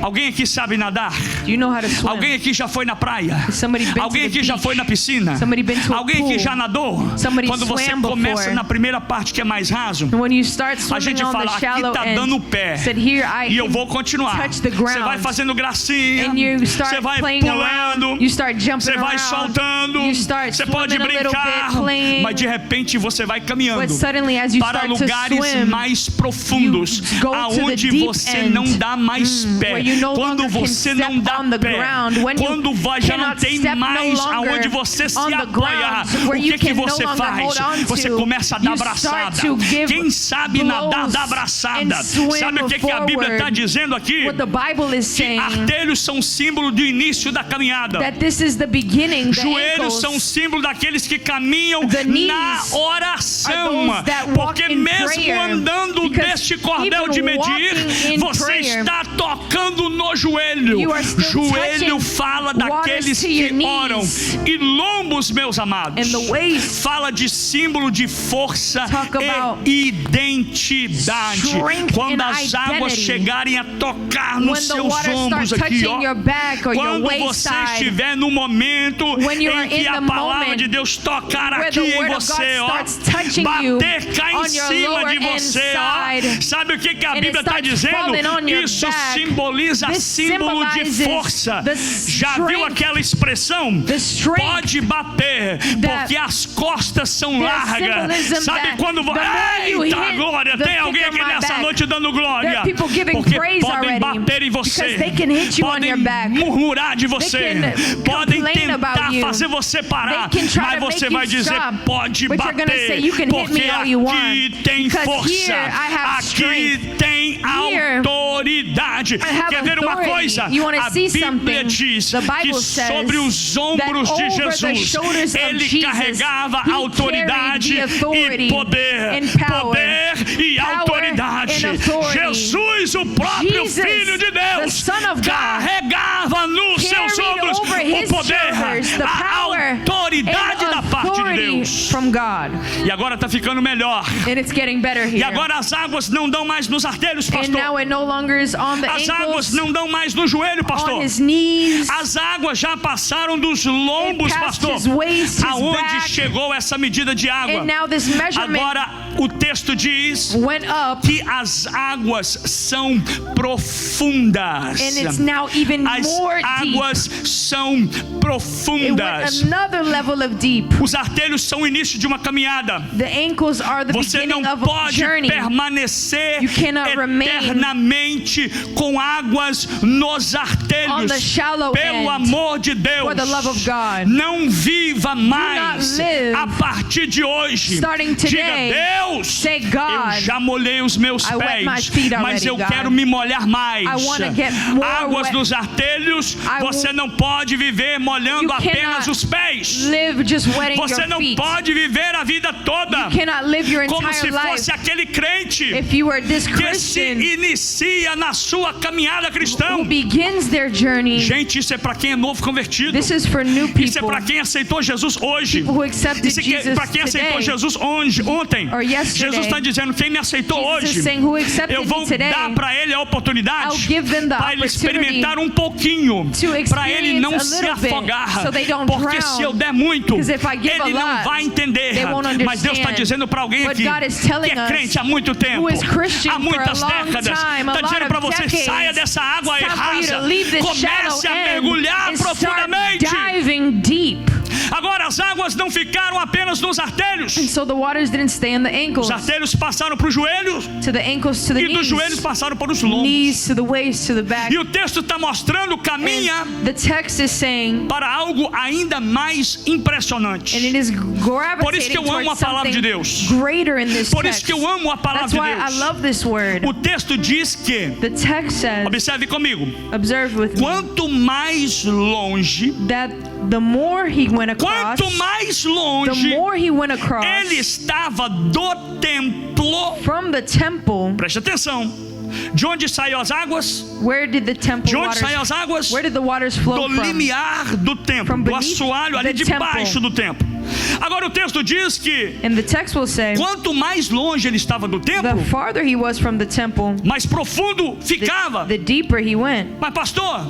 Alguém aqui sabe nadar? Do you know how to swim? Alguém aqui já foi na praia? Somebody been Alguém to the aqui já beach? foi na piscina? Somebody been to a Alguém aqui pool? já nadou? Somebody Quando você swam começa before? na primeira parte que é mais raso, And when you start a swimming gente on fala, the aqui shallow tá dando end, pé said here I e eu can vou continuar. touch the Você ground. vai fazendo gracinha, And you você start vai playing pulando, around, you start jumping você vai around, soltando, you start você pode swimming a little brincar, bit, playing, mas de repente você vai caminhando but suddenly as you para start to lugares swim, mais profundos, you go to the aonde deep você end, não dá mais pé. where you no Quando longer can você step não dá on the pé, ground, when you quando já não cannot tem step no mais longer aonde você se on the apoiar, ground, o where you que can no você longer faz? hold on Você to, começa a dar you start abraçada. to give Quem sabe nadar blows dá abraçada. and swim Sabe o que a Bíblia está forward. dizendo aqui? What the Bible is Que saying, artelhos são símbolo do início da caminhada. that this is the beginning, the Joelhos ankles, são símbolo daqueles que caminham The knees na oração. are those that walk Porque in mesmo prayer. andando Because deste cordel even de medir, walking in você prayer, está tocando no joelho. you are still Joelho touching fala waters daqueles to que your knees. oram. E lombos, meus amados, And the waist fala de símbolo de força talk about e identidade. strength Quando and as águas identity. chegarem a tocar nos When the seus water ombros start aqui, touching your back or your quando waist você side, estiver no momento when you are em que in a the palavra moment de Deus tocar where aqui the em word of você, God ó, starts touching you bater cá em on your cima lower de você, ó, inside, sabe o que a and it Bíblia está starts dizendo? falling on your Isso back, simboliza this símbolo de symbolizes força. the Já viu strength, aquela expressão? the strength, Pode bater, porque as costas são the largas. symbolism Sabe that quando the more you eita hit glória, the tem alguém thicker aqui my nessa back. noite dando glória? There are people giving Porque praise podem already, bater em você, because they can hit you on podem your back. murmurar de você, They can podem complain tentar about you. fazer você parar, They can try mas to você make vai you dizer, stop, pode but you're gonna say, you bater, can hit porque me all you aqui want, tem because força, here I have aqui strength. tem Here autoridade. I have Quer ver uma authority. coisa? You wanna A see Bíblia something? diz The Bible que says sobre os ombros that de over the Jesus shoulders of ele Jesus, carregava he autoridade carried the authority e poder, and power. poder e Power autoridade. and authority. Jesus, o próprio Jesus, Filho de the Deus, Son of God, carregava nos seus carried ombros over o his poder, shoulders the a power autoridade and da parte de authority Deus. from God. E agora está ficando melhor. And it's getting better E here. agora as águas não dão mais nos artelhos, And pastor. now it no longer is on the As águas ankles, não dão mais no joelho, on pastor. his knees. As águas já passaram dos lombos, It passed pastor. his waist, his Aonde back. chegou essa medida de água? And now this measurement Agora o texto diz went up, que as águas são profundas. and it's now even As more deep. águas são It went profundas. another level of deep. Os artelhos são o início de uma caminhada. The ankles are the Você não beginning of a pode journey. permanecer You cannot remain eternamente com águas nos On artelhos. the shallow Pelo end. amor de Deus, For the love of God. não viva mais live. a partir de hoje. Starting today, Diga, Deus, say, God, eu já molhei os meus I wet my pés, feet already, mas eu God. quero me molhar mais. I wanna get more Águas wet. nos artelhos, I você will- não pode viver molhando You apenas cannot os pés. live just wetting Você your não feet. pode viver a vida toda You cannot live your como se entire life. fosse aquele crente If you are this que se Christian inicia na sua caminhada cristã. who begins their journey, Gente, isso é para quem é novo convertido. this is for new Isso é people, para quem aceitou Jesus hoje. people who accepted Isso é Jesus para quem aceitou today. Jesus ontem. Or yesterday. Jesus está dizendo, quem me aceitou Jesus hoje, is saying, who accepted eu vou me today, dar para ele a oportunidade I'll give them the para ele opportunity experimentar um pouquinho, to para ele não experience se a little bit, afogar, so they don't porque drown. se eu der muito, Because if I give ele a não lot, vai entender. they won't Mas Deus está understand. dizendo para alguém But aqui God is telling que é us, crente há muito tempo, who is Christian há muitas for a long décadas, time, a está lot dizendo para of você, decades. saia dessa água It's time for you rasa, to leave this comece shallow a end mergulhar and start profundamente. diving deep. Agora as águas não ficaram apenas nos artelhos. And so the waters didn't stay in the ankles, Os artelhos passaram para os joelhos to the ankles, to the e dos knees, joelhos passaram para os lombos. knees to the waist, to the back. E o texto está mostrando caminha And the text is saying, para algo ainda mais impressionante. and it is Por isso que gravitating eu amo a towards palavra de something Deus. greater in this Por isso text. que eu amo a palavra That's de why I Deus. love this word. O texto diz que, The text says, observe comigo, observe with me, quanto mais longe, that the more he went across, quanto mais the longe more he went across ele estava do templo, from the temple. preste atenção, de onde saíram as águas? Where did the temple De onde saíram waters? as águas? Where did the waters flow Do from? limiar do templo, From do beneath assoalho ali the debaixo do templo. Agora o texto diz que And the text will say, quanto mais longe ele estava do templo, the farther he was from the temple, mais profundo ficava. the deeper he went. Mas pastor,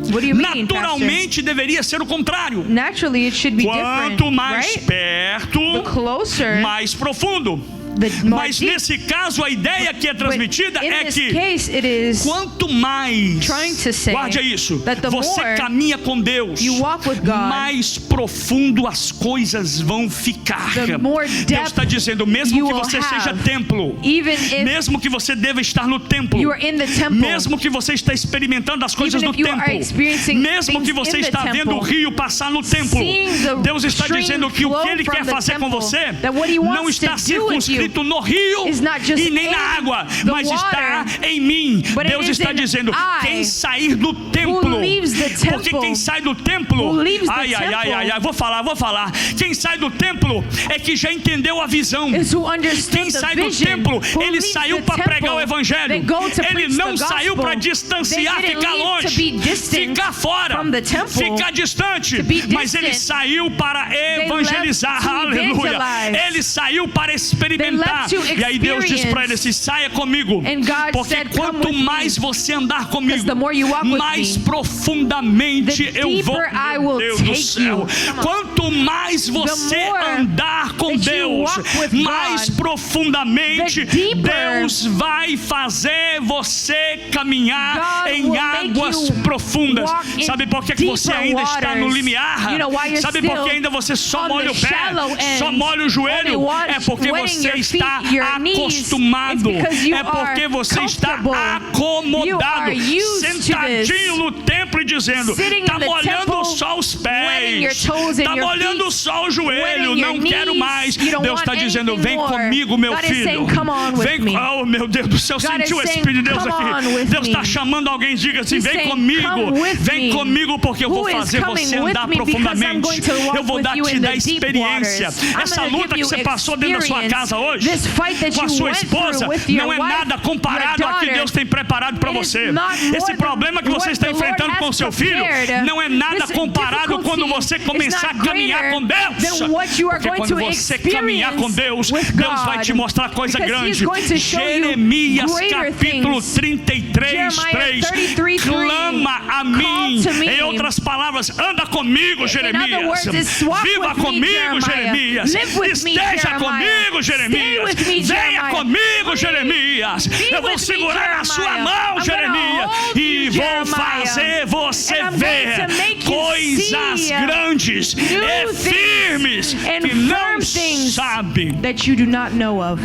What do you mean, Pastor? naturalmente deveria ser o contrário. Naturally, it should be different, Quanto mais right? perto, The closer, mais profundo. the more Mas deep. nesse caso a ideia que é But transmitida in é this que case, it is quanto mais, trying to say guarde isso, that the você more caminha com Deus, you walk with God, mais profundo as coisas vão ficar. the more Deus depth está dizendo, mesmo you que will você seja have. templo, Even if mesmo que você deva estar no templo, you are in the temple, mesmo que você está experimentando as coisas even do if you are templo, experiencing mesmo que things você in the está vendo o temple, rio passar no templo, seeing the Deus está stream dizendo que o que flow Ele from quer the fazer com temple, você that what He não wants está to do with circunscrito no rio is not just e nem in na água, the mas está water, em mim. but it Deus is está in dizendo, I, quem sair do templo, who leaves the porque temple, quem sai do templo, who leaves the ai, temple, vou falar, quem sai do templo é que já entendeu a visão. is who understood Quem the sai do vision, templo, who ele leaves saiu the para pregar o temple, evangelho. they go to Ele preach não the saiu para gospel. distanciar, They didn't ficar leave longe, to be distant ficar fora, from the temple, ficar distante, to be mas ele distant. saiu para evangelizar. left to Aleluia. evangelize. Ele saiu para experimentar. They left to E aí Deus diz para ele assim: saia comigo. And God Porque said, "Come quanto with mais me." você andar comigo, 'Cause the more you walk with mais me, profundamente the eu vou. deeper I Meu will Deus do take céu. you. Come on. Quanto mais você more andar com that you Deus, walk with mais God, profundamente the deeper Deus vai fazer você caminhar God em will make águas you profundas. walk in Sabe por que você deeper ainda está no waters? limiar? You know why you're Sabe por que still ainda você só on molha the o pé, shallow end, só molha o joelho? only É porque wetting você your está feet, your knees. acostumado. It's because you É porque are você está comfortable. You acomodado, are used to sentadinho this. no templo e dizendo: Sitting está in the molhando temple, só os wetting your pés, toes and está your molhando feet, só o joelho, wetting your não quero knees. mais. You don't Deus está want dizendo: anything vem more. comigo, meu God is filho. saying, "Come on with Vem, me." oh meu Deus do céu, God sentiu o is saying, Espírito de Deus "Come aqui. on with Deus está me." chamando alguém, diga assim: He's vem saying, comigo, "Come with vem me." comigo, porque eu vou Who is fazer coming você with andar me because I'm profundamente. going to walk Eu vou with dar you te in dar the deep experiência. waters. I'm Essa gonna luta give que you você passou dentro da sua experience. casa hoje, This fight that com a you sua went esposa, through with your não é wife, nada comparado your ao que daughter. Deus tem preparado para It is você. not more Esse than problema que você what está the Lord enfrentando com has seu filho prepared. não é nada This comparado quando difficulty você is começar a not caminhar com greater Deus. than what you are Porque going quando to você caminhar com Deus, with Deus vai God. te mostrar coisa Because He's grande. going to show you Jeremias greater capítulo things. 33, Jeremiah 3. 33:3. Clama a mim. Call to me. Em outras palavras, anda comigo, In Jeremias. other words, it's walk Viva with me, comigo, Jeremiah. Jeremias. Live with me, Esteja Jeremiah. comigo, Stay Jeremias. with me, Venha Jeremiah. comigo, Please. Jeremias. Be Eu vou with me, segurar na sua Jeremiah. mão, I'm gonna Jeremias, hold e you, vou Jeremiah. fazer você And I'm ver going to make you coisas see grandes e new firmes things and que não firm things sabe. that you do not know of.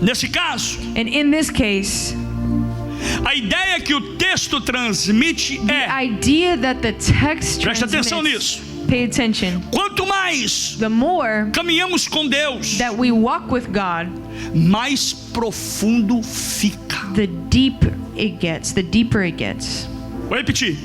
Nesse caso, And in this case, a ideia que o texto transmite the é: idea that the text presta atenção transmits, nisso. pay attention, Quanto mais the more caminhamos com Deus, that we walk with God, mais profundo fica. the deeper it gets. Vou repetir.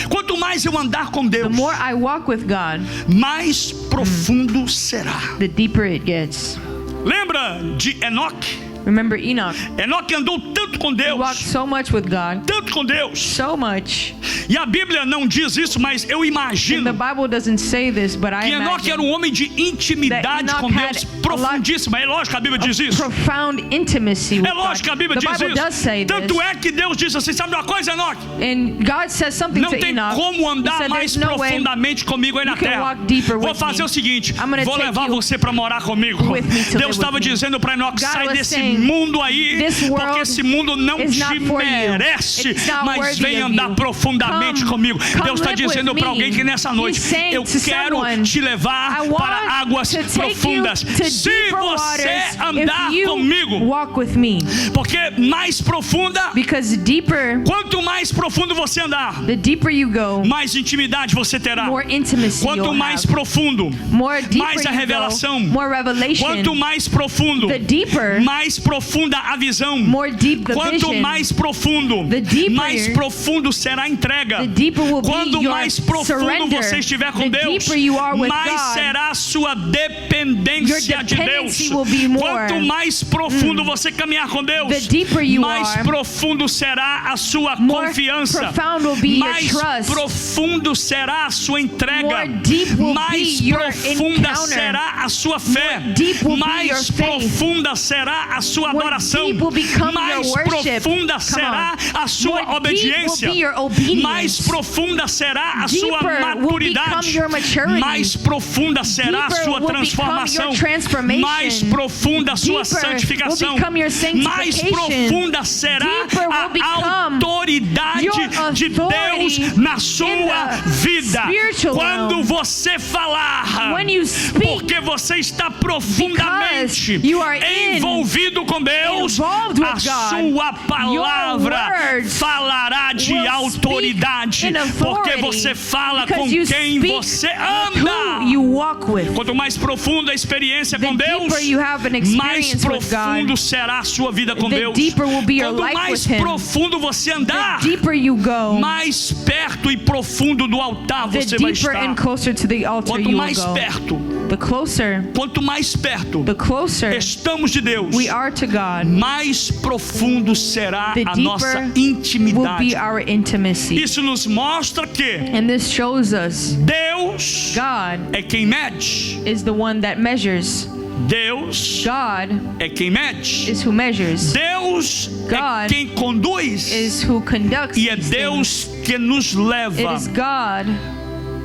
Quanto mais eu andar com The Deus, more I walk with God, mais profundo será. the deeper it gets. Lembra de Enoque? Remember Enoch? Enoque andou tanto com He walked Deus, so much with God, tanto com Deus. so much. E a Bíblia não diz isso, mas eu And imagino the Bible doesn't say this, but I que Enoque era um imagine homem de intimidade that Enoch com Deus had a lot profundíssima. É lógico que a Bíblia diz isso. profound intimacy with É lógico que a God. Bíblia The diz Bible does isso. say Tanto this. é que Deus disse assim: sabe uma coisa, Enoque? And God says something Não to tem Enoch. como He andar said, mais "There's no way profundamente comigo aí na you can terra. walk deeper Vou with fazer me. o seguinte: I'm gonna vou take levar you você para morar comigo. with me to Deus live estava with me." dizendo para Enoque: God sai was desse saying, mundo aí, "This world porque esse mundo não is te not for you. merece, It's not mas worthy vem of andar you. profundamente comigo." Come Deus está live dizendo with para me. alguém que nessa noite: He's saying eu to quero someone, te levar I want para águas to take profundas. you to Se deeper você waters andar if you comigo, walk with me. porque mais profunda, Because deeper, quanto mais profundo você andar, the deeper you go, mais intimidade você terá. more intimacy Quanto you'll mais have. profundo, More deeper mais a you revelação. go, more revelation. Quanto mais profundo, The deeper, mais profunda a visão, more deep the quanto vision, mais profundo, the deeper, mais profundo será a entrega. the deeper will Quanto be your mais profundo surrender. você estiver com The Deus, deeper you are with mais God, será a sua dependência your de Deus. dependency will be more. Quanto mais profundo você caminhar com Deus, The deeper you mais are, profundo será a sua more confiança, profound will be your mais trust. profundo será a sua entrega, More deep will mais be your profunda encounter. será a sua fé, More deep will be mais your faith. profunda será a sua More adoração, deep will become mais your worship. profunda Come será on. a sua More deep obediência, will be your obedience. mais profunda será a sua Deeper will maturidade, become your maturity. mais profunda será a Deeper sua will transformação, become your transformation. mais profunda a sua Deeper santificação, will become your mais sanctification. profunda será Deeper will a become autoridade your de authority Deus na in sua the vida. spiritual Quando realm. você falar, When you speak, porque você está profundamente because you are envolvido com Deus, involved with a God, sua palavra your words falará de will autoridade, speak in porque authority, você fala com because you quem speak você who anda. you walk with. Quanto mais profunda a experiência The com Deus, deeper you have an mais experience with profundo God, será a sua vida com the Deus. deeper will be your Quanto life mais with Him. profundo você andar, The deeper you go, mais perto e profundo do altar the você vai deeper estar. and closer to the altar Quanto you will mais go. perto, The closer, quanto mais perto the closer estamos de Deus, we are to God, mais profundo será the a nossa deeper will intimidade. be our intimacy. Isso nos mostra que And this shows us Deus God é quem mede. is the one that measures. Deus God é quem mede. is who measures. Deus é God quem conduz. Is who conducts E é these Deus things. que nos It leva is God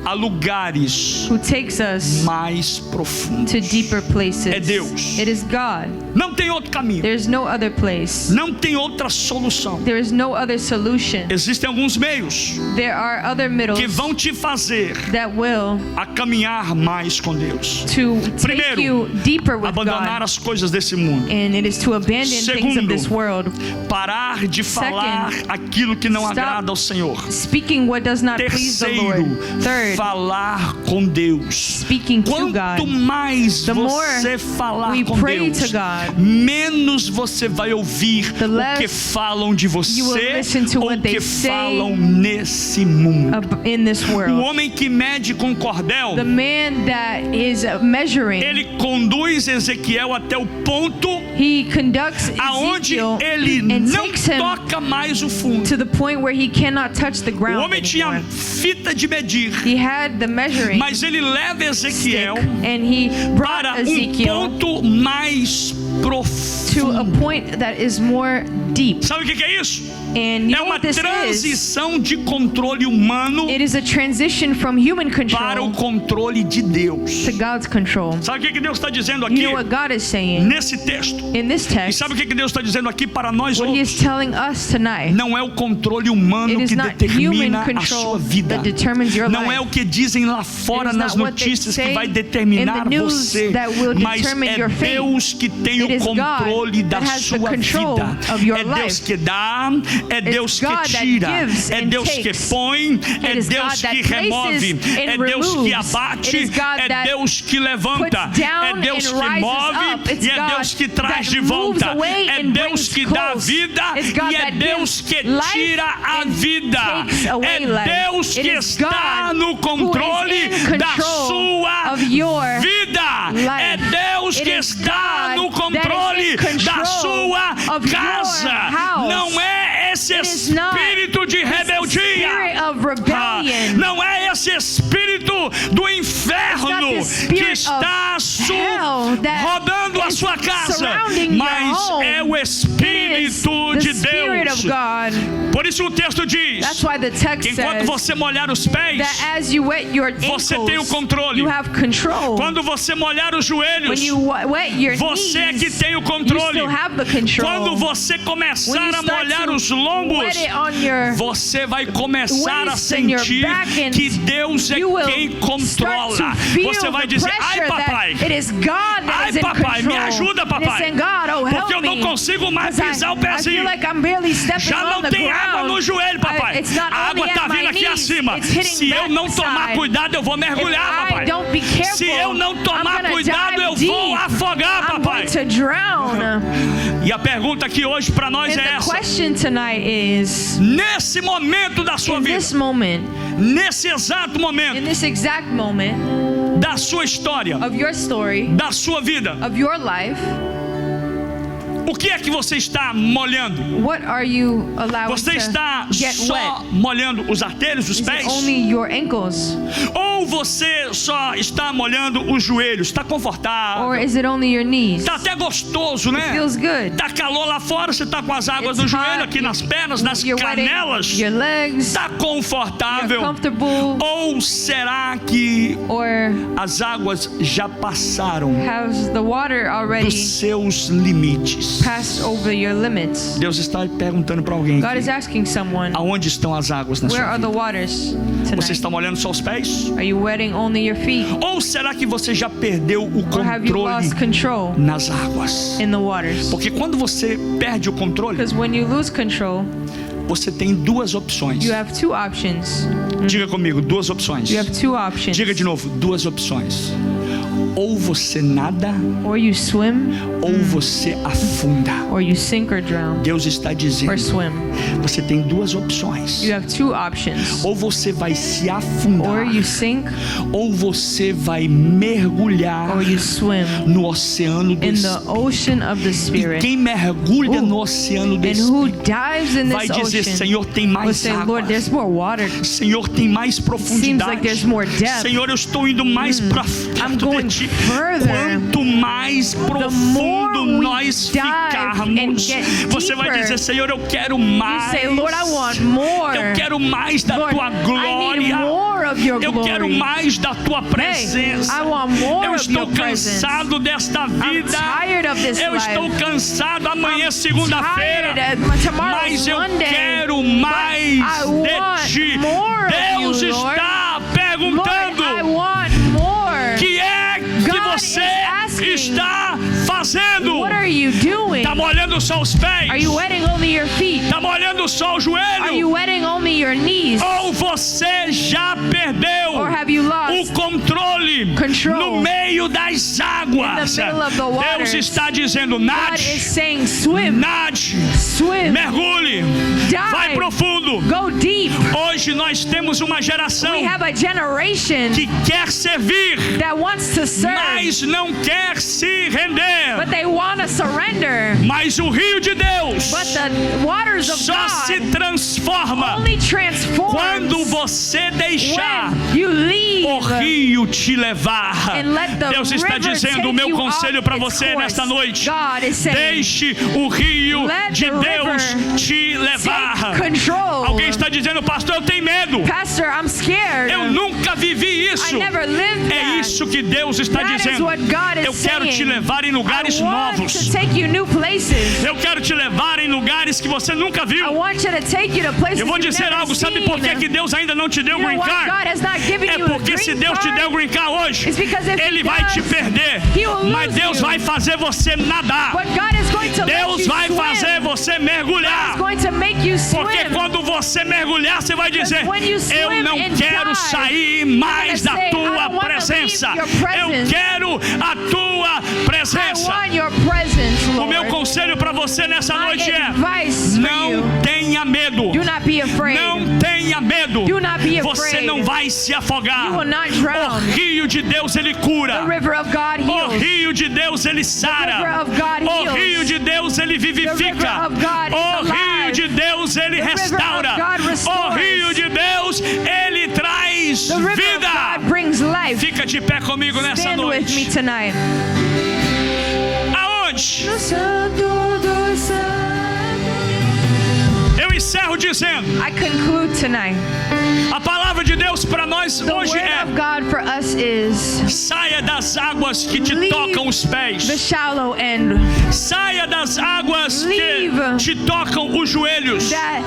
a lugares who takes us mais profundos. to deeper places. É Deus. It is God. Não tem outro caminho. There's no other place. Não tem outra solução. There is no other solution. Existem alguns meios There are other middles que vão te fazer that will a caminhar mais com Deus. to take Primeiro, you deeper with abandonar God. as coisas desse mundo. And it is to abandon things of Segundo, this world. parar de falar aquilo que não stop agrada ao Senhor. Speaking what does not please the Terceiro, Lord. Third, falar com Deus. speaking to Quanto God. mais The more você falar we com pray Deus, to God, menos você vai ouvir the o less que falam de you will você listen to ou what o they que say falam nesse mundo. in this O world. homem que mede com cordel, The man that is measuring, ele conduz Ezequiel até o ponto he conducts aonde Ezekiel ele and não takes him toca mais o fundo. to the point where he cannot touch the O ground homem tinha anymore. fita de medir, He had the measuring mas ele leva stick, Ezequiel and he brought para Ezekiel ponto mais to a profundo. point that is more deep. Sabe o que é isso? And you É know uma what this is? transição de controle humano It is a transition from human para o control controle de Deus. to God's control. Sabe o que Deus está dizendo You aqui know what God is saying nesse texto? in this E text? sabe o que Deus está dizendo aqui para nós What He outros? is telling us tonight. Não é o controle humano It is que not determina human a control sua vida. that determines your Não life. é o que dizem lá fora It is nas not what they notícias que say vai determinar in the news você, that will mas determine é your fate. Deus que tem It o is God controle da that has the sua control vida. of your É Deus life. que dá, é Deus que God that tira, gives é and Deus que takes. põe, é It is Deus God that que remove, places é and Deus que removes. abate, It is God é that Deus que levanta, puts down é Deus and que rises move up. It's e é God Deus que traz that de moves volta, away é and Deus brings que dá close. vida It's God e é that Deus gives que life tira a and vida, takes away é life. Deus It que is está God no controle who is in da control sua of your vida, life. é Deus It que is está God no that is controle in da control sua of your casa, house. não é esse It is not espírito de rebeldia, spirit of rebellion. não é esse espírito do inferno the spirit que está of hell that rodando a is sua casa, surrounding your mas home. é o It is Espírito the de Spirit of Deus. God. Por isso o texto diz That's why the text que enquanto says você molhar os pés, that as you wet your você tem o ankles, controle. you have control. Quando você molhar os When joelhos, you wet your você é que knees, tem o you controle. still have the control. Quando você When começar you a start molhar to os lombos, wet it on your você vai começar a waist and your sentir back, and que Deus é you will quem start controla. to feel Você vai the dizer: ai, pressure papai, that it is God that ai, is in papai, me control. ajuda, And papai, it's saying, God, oh, help porque eu não me. consigo mais 'Cause pisar o I feel pezinho. like I'm barely stepping Já on não the tem água ground. no joelho, papai. It's not A água only está at my vindo aqui knees, acima. it's hitting Se eu não tomar backside. cuidado, eu vou mergulhar, If I papai. don't be careful, Se eu não tomar I'm gonna cuidado, dive eu deep. vou afogar, I'm papai. going to drown. E a pergunta aqui hoje para nós And é the essa: question tonight is, nesse momento da sua in vida, this moment, nesse exato in momento this exact moment da sua história, of your story, da sua vida, of your life, o que é que você está molhando? what are you allowing Você to está get só wet? molhando os artérios, os Is it pés? only your ankles? Ou você só está molhando os joelhos? Está Or confortável? is it only your knees? Está até gostoso, né? Feels good. Está calor lá fora, você está com as águas It's no joelho, hot, aqui nas pernas, nas You're wetting canelas. your legs. Está You're confortável? comfortable. Ou será que Or as águas já passaram has the water already dos seus limites? passed over your limits? Deus está perguntando para alguém God is aqui, asking someone, aonde estão as águas na where sua are the vida? waters Você tonight? está molhando só os pés? Are you wetting only your feet? Ou será que você já perdeu o Or have you controle lost control nas águas? in the waters? Porque quando você perde o controle, Because when you lose control, você tem duas opções. you have two options. Diga comigo, duas opções. You have two options. Diga de novo, duas opções. Ou você nada, Or you swim, ou você afunda. or you sink or drown, Deus está or dizendo, swim. você tem duas opções. You have two options. Ou você vai se Or afundar, you sink, ou você vai mergulhar or you swim no oceano do in the Espírito. ocean of the E Spirit. quem mergulha no oceano do And who Espírito dives in vai this dizer, ocean Senhor, tem will mais say, água. Lord, there's more water. Senhor, tem mais Seems profundidade. like there's more depth. Senhor, eu estou indo mais para I'm perto going de ti. further. Quanto mais more profundo we nós dive and ficarmos, get você vai deeper, dizer, Senhor, eu quero You mais. say, Lord, I want more. Eu quero mais da Lord, tua I need glória. more of your Eu quero glory. mais da tua Hey, presença. I want more Eu of estou your presence. cansado desta I'm vida. tired of this Eu life. estou cansado. Amanhã é segunda-feira. Tired. Tomorrow's Mas eu Monday. quero But mais I want de ti. more of Deus you, Lord. está Lord, perguntando: I want more. que é que God você is asking, está fazendo? What are you doing? Está molhando só os pés? Are you wetting only your feet? Está molhando só o Are you joelho? wetting only your knees? Ou você já perdeu Or have you o lost controle control no meio das águas? in the middle of the waters? Deus está dizendo: God is nade, saying, swim, nade, swim, mergulhe, vai dive, profundo. go deep. Hoje nós temos uma geração We have a generation que quer servir, that wants to serve, mas não quer se render. but they want to surrender. Mas o rio de Deus But the waters of só se God transforma only transforms quando você deixar when you leave o rio te levar. and let the Deus está river dizendo: take o meu you conselho off para its você course. nesta noite: God is saying, deixe o rio Let de the Deus river te levar. take control. Alguém está dizendo: pastor, eu tenho medo. Pastor, I'm scared. Eu nunca vivi I isso. never lived É that. isso que Deus está That is dizendo. what God is Eu quero te saying. levar em lugares I want novos. to take you new places. Eu quero te levar em lugares que você nunca I viu. want you to take you to places Eu vou you've dizer never algo, sabe seen. por que Deus ainda não te deu You know green why card? God has not given É you a porque se green Deus te card? der o green card hoje, It's because if Ele He vai does, te perder. He will Mas lose Deus you. vai fazer você nadar. But God is going to let Deus you vai swim. fazer você God mergulhar. is going to make you Porque swim. quando você mergulhar, você vai dizer: when you eu swim não and quero dive, sair mais you're da gonna say, I tua don't wanna presença. leave your presence. Eu quero a tua I presença. want your presence, O Lord. meu conselho para você nessa My noite é: advice for you, não tenha medo. do not be afraid. Não tenha medo. Do not be Você afraid. não vai se afogar. You will not O drown. rio de Deus ele cura. The river of God O heals. rio de Deus ele The river sara. of God O heals. rio de Deus ele The vivifica. river of God is O rio alive. de Deus ele The river of restaura. God O restores. rio de Deus ele traz The river of vida. God brings life. Fica de pé comigo nessa Stand with me noite. tonight. Aonde? No santo dos santos. Eu encerro dizendo: I conclude tonight. a palavra de Deus para nós The hoje word é: of God for us is saia das águas que te Leave tocam os the pés. shallow end. Saia das águas que Leave te tocam os joelhos. That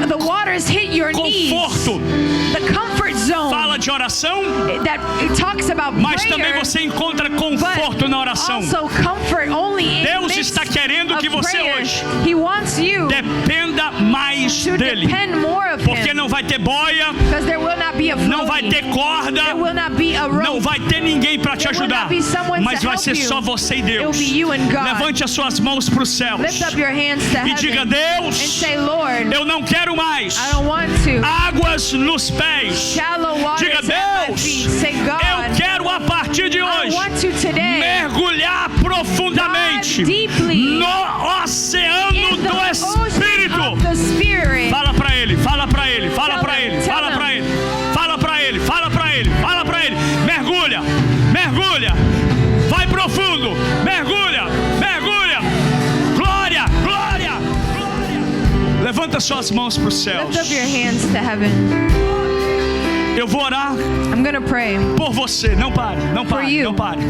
the waters hit your Conforto. knees. The comfort zone. Fala de oração, That it talks about mas também prayer, você encontra conforto but na oração. also comfort only in Deus midst está querendo que of você prayer, hoje He wants you dependa mais to dele. depend more of Porque Him. não vai ter boia, Because there will not be a não vai ter floating. corda, There will not be a rope. não vai ter ninguém para te There will ajudar, not be someone mas to vai help ser you. só você e It will Deus. be you and God. Levante as suas mãos para os céus Lift up your hands to e diga: heaven and Deus, say, Lord, eu não quero mais I don't want to. águas nos pés. Shallow waters Diga: at my Deus, feet. Say, eu God, quero a partir de I hoje want to today mergulhar profundamente dive deeply no oceano in the do ocean Espírito. of the Spirit. Fala pra ele, fala pra ele, fala Tell pra them, ele, tell fala them. pra ele, fala pra ele, fala pra ele, fala pra ele. Mergulha, mergulha, vai profundo, mergulha, mergulha. Glória, glória, glória. Levanta suas mãos para os céus. Lift up your hands to heaven. Eu vou orar I'm going to pray. por você. Não pare, não For pare, you. não pare.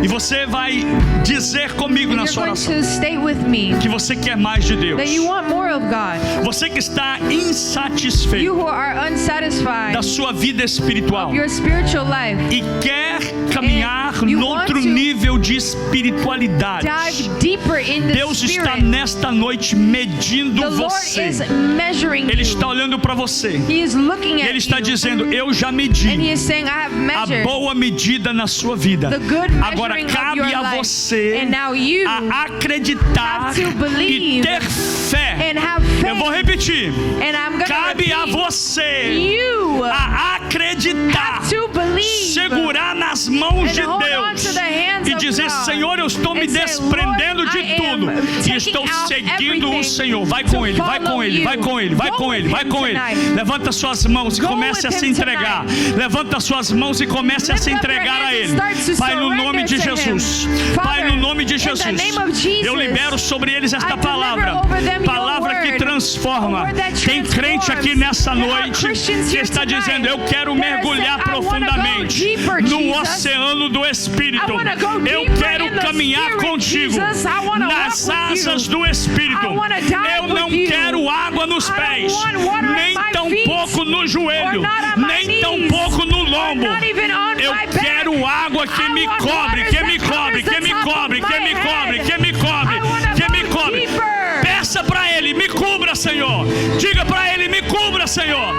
E você vai dizer comigo na You're sua going oração to stay with me que você quer mais de Deus. that you want more of God. Você que está insatisfeito You who are unsatisfied da sua vida espiritual of your spiritual life, e quer caminhar And you noutro want to nível de espiritualidade. dive deeper in the Deus está Spirit. nesta noite medindo The Lord você. is measuring Ele you. está olhando para você. He is looking E at Ele está you. dizendo: eu já And He medi is saying, I have a measured boa medida na sua vida. the good Agora measuring of cabe your a life. você And now you a acreditar have to e believe ter fé. and have Eu vou faith. repetir. And I'm going to Cabe a repeat. você You a acreditar, have to believe segurar nas mãos and de hold on Deus to the hands e of dizer: God. Senhor, eu estou me And say, desprendendo Lord, de I tudo am e taking estou out seguindo o everything Senhor. Vai to com Ele, vai com follow Ele, you. vai com Ele, vai Go com Ele, with vai Him com Ele. tonight. Levanta suas mãos e Go comece a with se Him entregar. Levanta suas mãos e comece a Lift se up your entregar a hands and Ele. start to Pai, no nome de surrender to Jesus. Him. Pai, no Father, nome de in the Jesus. name of Jesus, Eu libero sobre eles esta I deliver palavra. over them your Palavra que word. transforma. A word that Tem crente aqui transforms. nessa There are noite Christians que here está tonight dizendo: eu quero that are mergulhar saying, I wanna go profundamente deeper, no Jesus. oceano do Espírito. I wanna go Eu deeper quero in the caminhar Spirit, contigo Jesus. I wanna nas walk with asas you. do Espírito. I wanna dive Eu não with you. quero água nos I don't pés, want water nem at my tão feet, pouco no joelho, or not on my nem knees, tão pouco no lombo. not even on Eu my back. quero água que I me want cobre, waters que that me cobre, covers the que me top of cobre, my que me cobre, head. que me cobre, I wanna que me go cobre. deeper. Peça para Ele: me cubra, Senhor. Diga para Ele: me cubra, Senhor.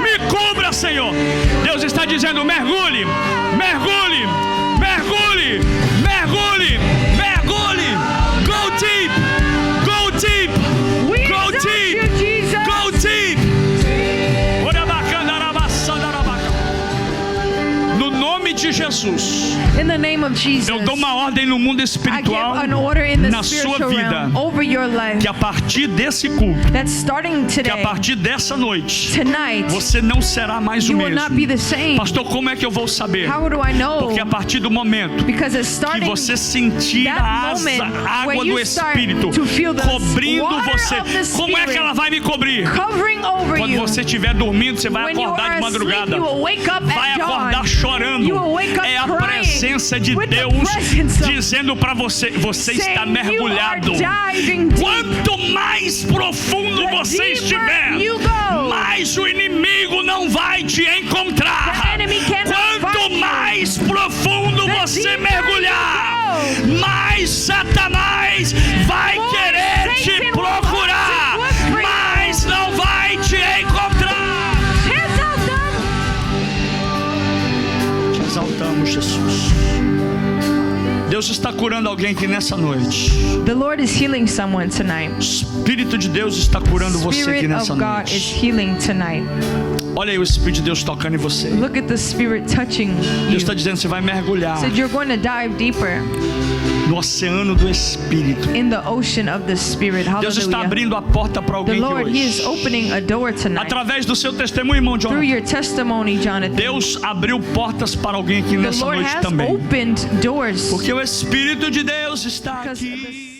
Me cubra, Senhor. Deus está dizendo: mergulhe, mergulhe, mergulhe, mergulhe, mergulhe. Go deep, go deep, We go exalt deep, you, Jesus. go deep. No nome de Jesus, In the name of Jesus, eu dou uma ordem no mundo I give espiritual an order in the na sua spiritual vida, realm over your life que a partir desse culto, that's starting que a today, partir dessa noite, tonight, você não será mais o you will not be mesmo. the same. Pastor, como é que eu vou saber? How do I know? Porque a partir do momento Because it's que starting você sentir that a moment água where do you start Espírito to feel the cobrindo water você. of the Como é que ela vai me cobrir? covering over Quando you. você estiver dormindo, você vai When you acordar are de asleep, madrugada. you will wake up Vai at acordar dawn. chorando. You will wake up É a crying presença de with the Deus presence of- dizendo para você: você está saying mergulhado. you are diving deep. Quanto mais profundo The você deeper estiver, you go, mais o inimigo não vai te encontrar. The enemy cannot Quanto find you. mais profundo The você deeper mergulhar, you mais Satanás vai more querer te Satan will procurar, want to look for you. mas não vai te encontrar. Te exaltamos, Jesus. Deus está curando alguém aqui nessa noite. The Lord is healing someone tonight. O Espírito de Deus está curando você aqui Spirit nessa of God is noite. healing tonight. Olha aí o Espírito de Deus tocando em você. Look at the Spirit touching you. Deus está dizendo: você vai mergulhar Said you're going to dive deeper no oceano do Espírito. in the ocean of the Spirit. Deus está Hallelujah. abrindo a porta para The alguém Lord, que He is hoje, opening a door tonight. através do seu testemunho, irmão Through Jonathan, your testimony, Jonathan, Deus abriu portas para alguém aqui the nessa Lord noite has também. opened doors. Porque o Espírito de Deus está Because aqui.